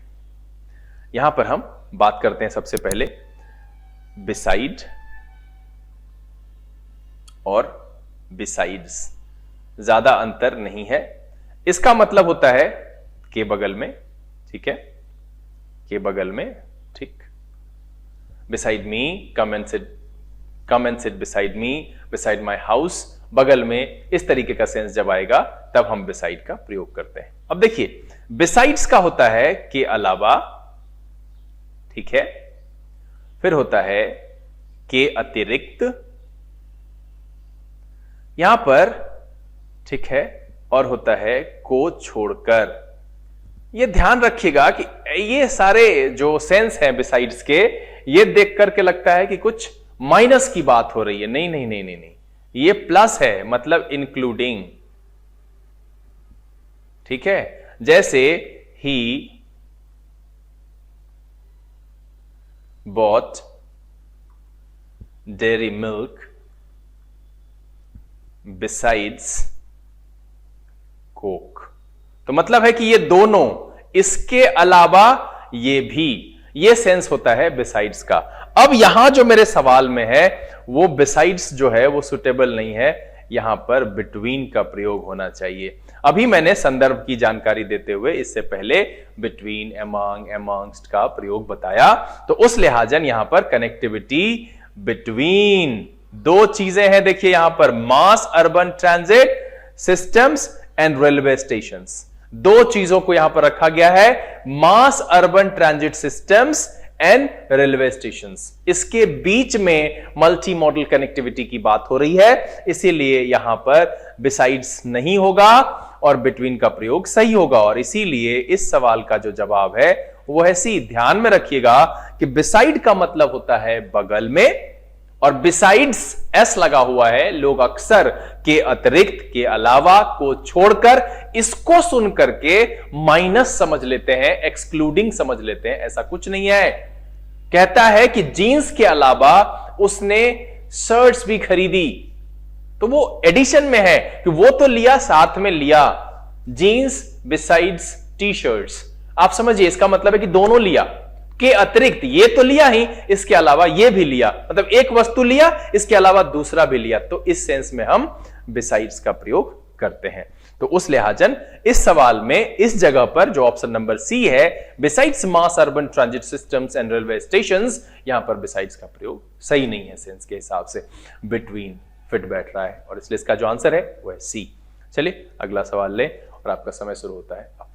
यहां पर हम बात करते हैं सबसे पहले बिसाइड और बिसाइड्स। ज्यादा अंतर नहीं है, इसका मतलब होता है के बगल में, ठीक है, के बगल में, ठीक। Beside me, come and sit beside me, beside my house, बगल में, इस तरीके का सेंस जब आएगा तब हम बिसाइड का प्रयोग करते हैं। अब देखिए बिसाइड्स का होता है के अलावा, ठीक है, फिर होता है के अतिरिक्त यहां पर, ठीक है, और होता है को छोड़कर। ये ध्यान रखिएगा कि ये सारे जो सेंस हैं बिसाइड्स के, ये देख करके लगता है कि कुछ माइनस की बात हो रही है। नहीं नहीं नहीं नहीं नहीं, ये प्लस है, मतलब इंक्लूडिंग, ठीक है। जैसे he bought dairy milk besides Coke, तो मतलब है कि ये दोनों, इसके अलावा ये भी, ये सेंस होता है बिसाइड्स का। अब यहां जो मेरे सवाल में है वो बिसाइड्स जो है वो सुटेबल नहीं है, यहां पर बिटवीन का प्रयोग होना चाहिए। अभी मैंने संदर्भ की जानकारी देते हुए इससे पहले बिटवीन, एमंग, एमंगस्ट का प्रयोग बताया, तो उस लिहाजन यहां पर कनेक्टिविटी बिटवीन दो चीजें हैं। देखिए यहां पर mass urban transit systems and railway stations, दो चीजों को यहां पर रखा गया है, mass urban transit systems and railway stations. इसके बीच में मल्टी मॉडल कनेक्टिविटी की बात हो रही है, इसीलिए यहां पर बिसाइड्स नहीं होगा और बिटवीन का प्रयोग सही होगा। और इसीलिए इस सवाल का जो जवाब है वो है सी। ध्यान में रखिएगा कि बिसाइड का मतलब होता है बगल में, और बिसाइड्स एस लगा हुआ है, लोग अक्सर के अतिरिक्त, के अलावा को छोड़कर इसको सुन करके माइनस समझ लेते हैं, एक्सक्लूडिंग समझ लेते हैं। ऐसा कुछ नहीं है। कहता है कि जीन्स के अलावा उसने शर्ट्स भी खरीदी, तो वो एडिशन में है कि वो तो लिया, साथ में लिया, जीन्स बिसाइड्स टी शर्ट्स। आप समझिए, इसका मतलब है कि दोनों लिया, के अतिरिक्त ये तो लिया ही, इसके अलावा ये भी लिया, मतलब एक वस्तु लिया, इसके अलावा दूसरा भी लिया। तो इस सेंस में हम बिसाइड्स का प्रयोग करते हैं। तो उस लिहाजन इस सवाल में इस जगह पर जो ऑप्शन नंबर सी है, besides mass urban transit systems and railway stations, यहां पर बिसाइड्स का प्रयोग सही नहीं है सेंस के हिसाब से, बिटवीन फिट बैठ रहा है, और इसलिए इसका जो आंसर है वो है सी। चलिए अगला सवाल लें और आपका समय शुरू होता है अब।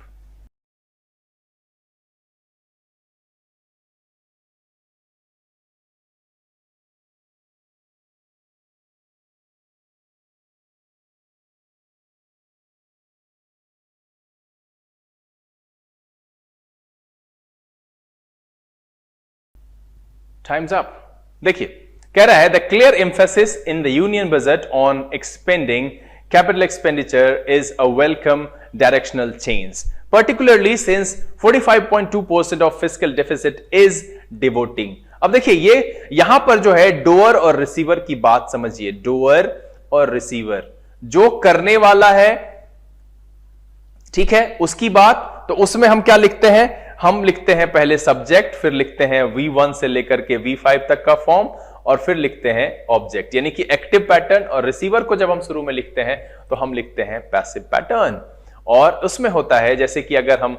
Time's up. देखिए, कह रहा है the clear emphasis in the union budget on expanding capital expenditure is a welcome directional change, particularly since 45.2% of fiscal deficit is devoting। अब देखिए, ये यहां पर जो है डोअर और रिसीवर की बात समझिए। डोअर और रिसीवर, जो करने वाला है, ठीक है, उसकी बात। तो उसमें हम क्या लिखते हैं? हम लिखते हैं पहले सब्जेक्ट, फिर लिखते हैं V1 से लेकर के V5 तक का फॉर्म, और फिर लिखते हैं ऑब्जेक्ट, यानी कि एक्टिव पैटर्न। और रिसीवर को जब हम शुरू में लिखते हैं तो हम लिखते हैं पैसिव पैटर्न। और उसमें होता है, जैसे कि अगर हम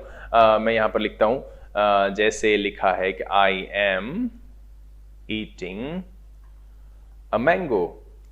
मैं यहां पर लिखता हूं, जैसे लिखा है कि I am eating a mango.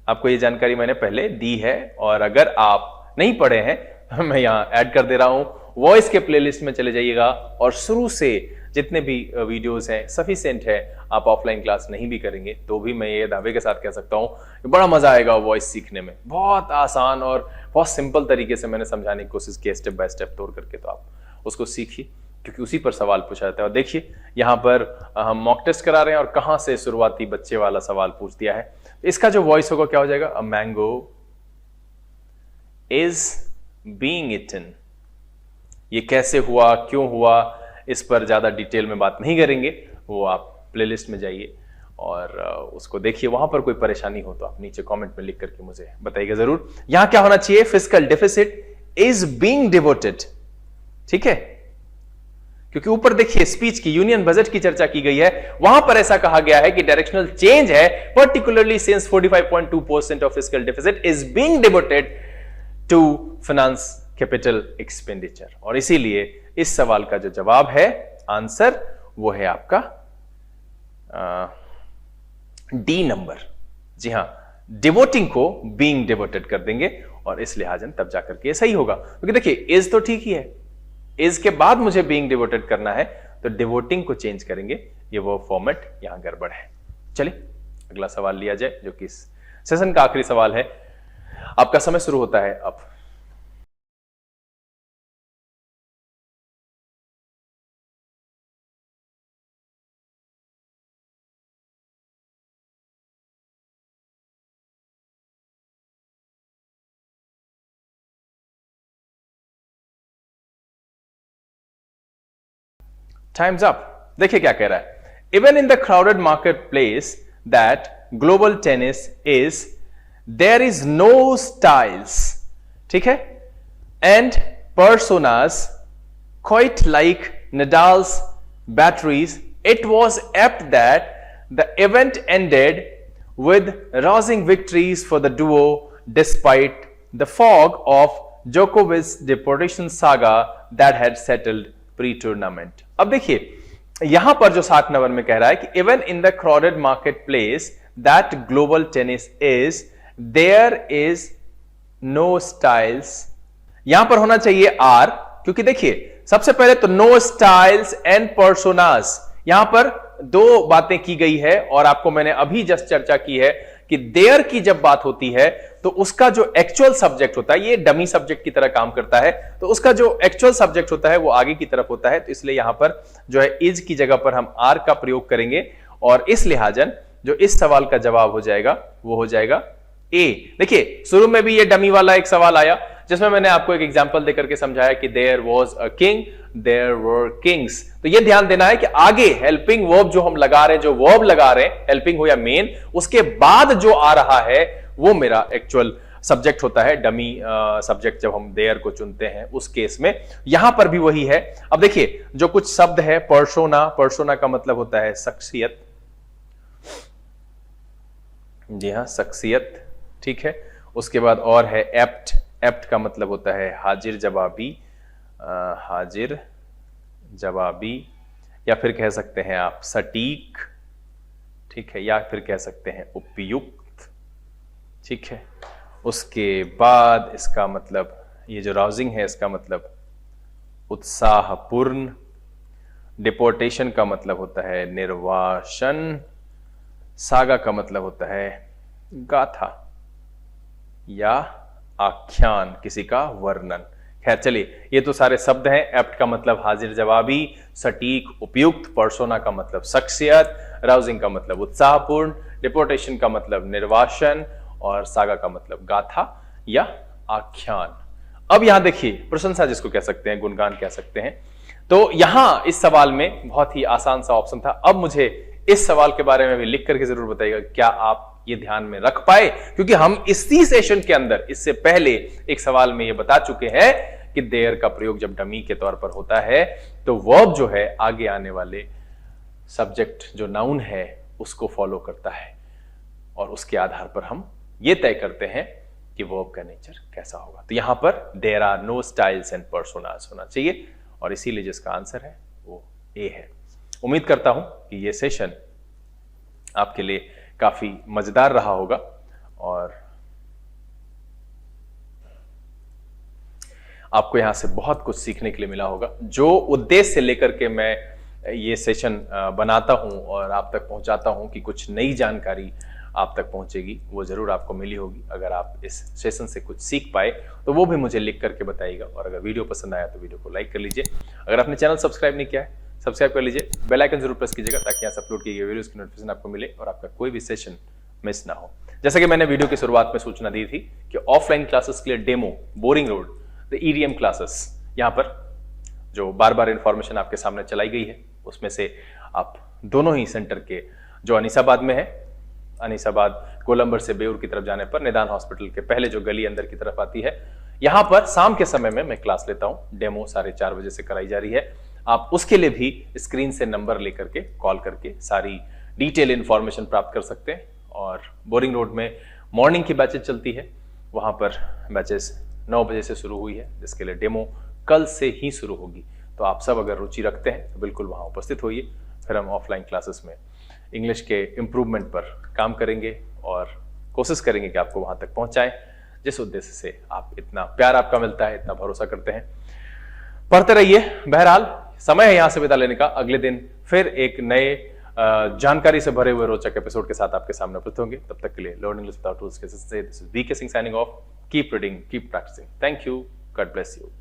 आपको ये जानकारी मैंने पहले दी है, और अगर आप नहीं पढ़े हैं मैं यहां ऐड कर दे रहा हूं। वॉइस के प्लेलिस्ट में चले जाइएगा और शुरू से जितने भी वीडियोस हैं सफिशिएंट है। आप ऑफलाइन क्लास नहीं भी करेंगे तो भी मैं ये दावे के साथ कह सकता हूं कि बड़ा मजा आएगा वॉइस सीखने में। बहुत आसान और बहुत सिंपल तरीके से मैंने समझाने की कोशिश की, स्टेप बाय स्टेप तोड़ करके। तो आप उसको सीखिए, क्योंकि उसी पर सवाल पूछा जाता है। और देखिए, यहां पर हम मॉक टेस्ट करा रहे हैं और कहां से शुरुआती बच्चे वाला सवाल पूछ दिया है। इसका जो वॉइस होगा क्या हो जाएगा? A mango is being eaten. ये कैसे हुआ, क्यों हुआ, इस पर ज्यादा डिटेल में बात नहीं करेंगे। वो आप प्लेलिस्ट में जाइए और उसको देखिए। वहां पर कोई परेशानी हो तो आप नीचे कमेंट में लिख करके मुझे बताइएगा जरूर। यहां क्या होना चाहिए? Fiscal deficit is being devoted, ठीक है, क्योंकि ऊपर देखिए स्पीच की, यूनियन बजट की चर्चा की गई है। वहां पर ऐसा कहा गया है कि डायरेक्शनल चेंज है, particularly since 45.2% of fiscal deficit is being devoted to finance capital expenditure. और इसीलिए इस सवाल का जो जवाब है, आंसर, वो है आपका डी नंबर। जी हां, डिवोटिंग को बीइंग डिवोटेड कर देंगे और इस लिहाजन तब जाकर के सही होगा। क्योंकि देखिए, इज तो ठीक ही है, इज के बाद मुझे बीइंग डिवोटेड करना है, तो डिवोटिंग को चेंज करेंगे। ये वो फॉर्मेट यहां गड़बड़ है। चलिए अगला सवाल लिया जाए, जो कि इस सेशन का आखिरी सवाल है। आपका समय शुरू होता है अब। Time's up। देखिए क्या कह रहा है। Even in the crowded marketplace that global tennis is, there is no styles, ठीक है, and personas quite like Nadal's batteries. It was apt that the event ended with rousing victories for the duo despite the fog of Djokovic's deportation saga that had settled pre-tournament. अब देखिए, यहां पर जो 7 number में कह रहा है कि even in the crowded market place that global tennis is, there is no styles. यहां पर होना चाहिए आर, क्योंकि देखिए सबसे पहले तो नो स्टाइल्स एंड पर्सोनास, यहां पर दो बातें की गई है। और आपको मैंने अभी जस्ट चर्चा की है कि देयर की जब बात होती है तो उसका जो एक्चुअल सब्जेक्ट होता है, ये डमी सब्जेक्ट की तरह काम करता है, तो उसका जो एक्चुअल सब्जेक्ट होता है वो आगे की तरफ होता है। तो इसलिए यहां पर जो है इज की जगह पर हम आर का प्रयोग करेंगे। और इस लिहाजन जो इस सवाल का जवाब हो जाएगा वो हो जाएगा ए। देखिए शुरू में भी ये डमी वाला एक सवाल आया जिसमें मैंने आपको एक एग्जांपल देकर के समझाया कि there was a king, there were kings. तो ये ध्यान देना है कि आगे हेल्पिंग वर्ब जो हम लगा रहे हैं, जो वर्ब लगा रहे हैं हेल्पिंग हो या मेन, उसके बाद जो आ रहा है वो मेरा एक्चुअल सब्जेक्ट होता है, डमी सब्जेक्ट जब हम देयर को चुनते हैं उस केस में। यहां पर भी वही है। अब देखिए जो कुछ शब्द है, पर्सोना, पर्सोना का मतलब होता है शख्सियत, जी हां शख्सियत, ठीक है। उसके बाद और है एप्ट, एप्ट का मतलब होता है हाजिर जवाबी, हाजिर जवाबी, या फिर कह सकते हैं आप सटीक, ठीक है, या फिर कह सकते हैं उपयुक्त, ठीक है। उसके बाद इसका मतलब ये जो राउजिंग है इसका मतलब उत्साहपूर्ण, डिपोर्टेशन का मतलब होता है निर्वासन, सागा का मतलब होता है गाथा या आख्यान, किसी का वर्णन। खैर चलिए ये तो सारे शब्द हैं। एप्ट का मतलब हाजिर जवाबी, सटीक, उपयुक्त, पर्सोना का मतलब शख्सियत, राउजिंग का मतलब उत्साहपूर्ण, डिपोर्टेशन का मतलब निर्वासन और सागा का मतलब गाथा या आख्यान। अब यहां देखिए प्रशंसा जिसको कह सकते हैं, गुणगान कह सकते हैं। तो यहां इस सवाल में बहुत ही आसान सा ऑप्शन था। अब मुझे इस सवाल के बारे में भी लिख करके जरूर बताइएगा क्या आप ये ध्यान में रख पाए, क्योंकि हम इसी सेशन के अंदर इससे पहले एक सवाल में ये बता चुके हैं कि देयर का प्रयोग जब डमी के तौर पर होता है तो वर्ब जो है आगे आने वाले सब्जेक्ट जो नाउन है उसको फॉलो करता है और उसके आधार पर हम ये तय करते हैं कि वर्ब का नेचर कैसा होगा। तो यहां पर there are no styles and personas होना चाहिए और इसीलिए जिसका आंसर है वो ए है। उम्मीद करता हूं कि ये सेशन आपके लिए काफी मजेदार रहा होगा और आपको यहां से बहुत कुछ सीखने के लिए मिला होगा। जो उद्देश्य से लेकर के मैं ये सेशन बनाता हूं और आप तक पहुंचाता हूं कि कुछ नई जानकारी आप तक पहुंचेगी, वो जरूर आपको मिली होगी। अगर आप इस सेशन से कुछ सीख पाए तो वो भी मुझे लिख करके बताइएगा और अगर वीडियो पसंद आया तो वीडियो को लाइक कर लीजिए। अगर आपने चैनल सब्सक्राइब नहीं किया है सब्सक्राइब कर लीजिए, बेल आइकन जरूर प्रेस कीजिएगा ताकि यहाँ से अपलोड किए गए वीडियोस की नोटिफिकेशन आपको मिले और आपका कोई भी सेशन मिस ना हो। जैसा कि मैंने वीडियो की शुरुआत में सूचना दी थी कि ऑफलाइन क्लासेस के लिए demo boring road the EDM classes, यहाँ पर जो बार बार इंफॉर्मेशन आपके सामने चलाई गई है उसमें से आप दोनों ही सेंटर के, जो अनीसाबाद में है, अनीसाबाद कोलंबर से बेउर की तरफ जाने पर निदान हॉस्पिटल के पहले जो गली अंदर की तरफ आती है, यहां पर शाम के समय में मैं क्लास लेता हूं। डेमो 4:30 बजे से कराई जा रही है। आप उसके लिए भी स्क्रीन से नंबर लेकर के कॉल करके सारी डिटेल इंफॉर्मेशन प्राप्त कर सकते हैं। और बोरिंग रोड में मॉर्निंग की बैचेज चलती है, वहां पर बैचेस 9 बजे से शुरू हुई है जिसके लिए डेमो कल से ही शुरू होगी। तो आप सब अगर रुचि रखते हैं तो बिल्कुल वहां उपस्थित होइए। फिर हम ऑफलाइन क्लासेस में इंग्लिश के इम्प्रूवमेंट पर काम करेंगे और कोशिश करेंगे कि आपको वहां तक पहुंचाएं जिस उद्देश्य से आप इतना प्यार आपका मिलता है, इतना भरोसा करते हैं। पढ़ते रहिए। बहरहाल समय है यहां से विदा लेने का। अगले दिन फिर एक नए जानकारी से भरे हुए रोचक एपिसोड के साथ आपके सामने उपस्थित होंगे। तब तक के लिए लर्न इंग्लिश विदाउट रूल्स के से this is BK Singh signing off. Keep reading, keep practising. Thank you, God bless you.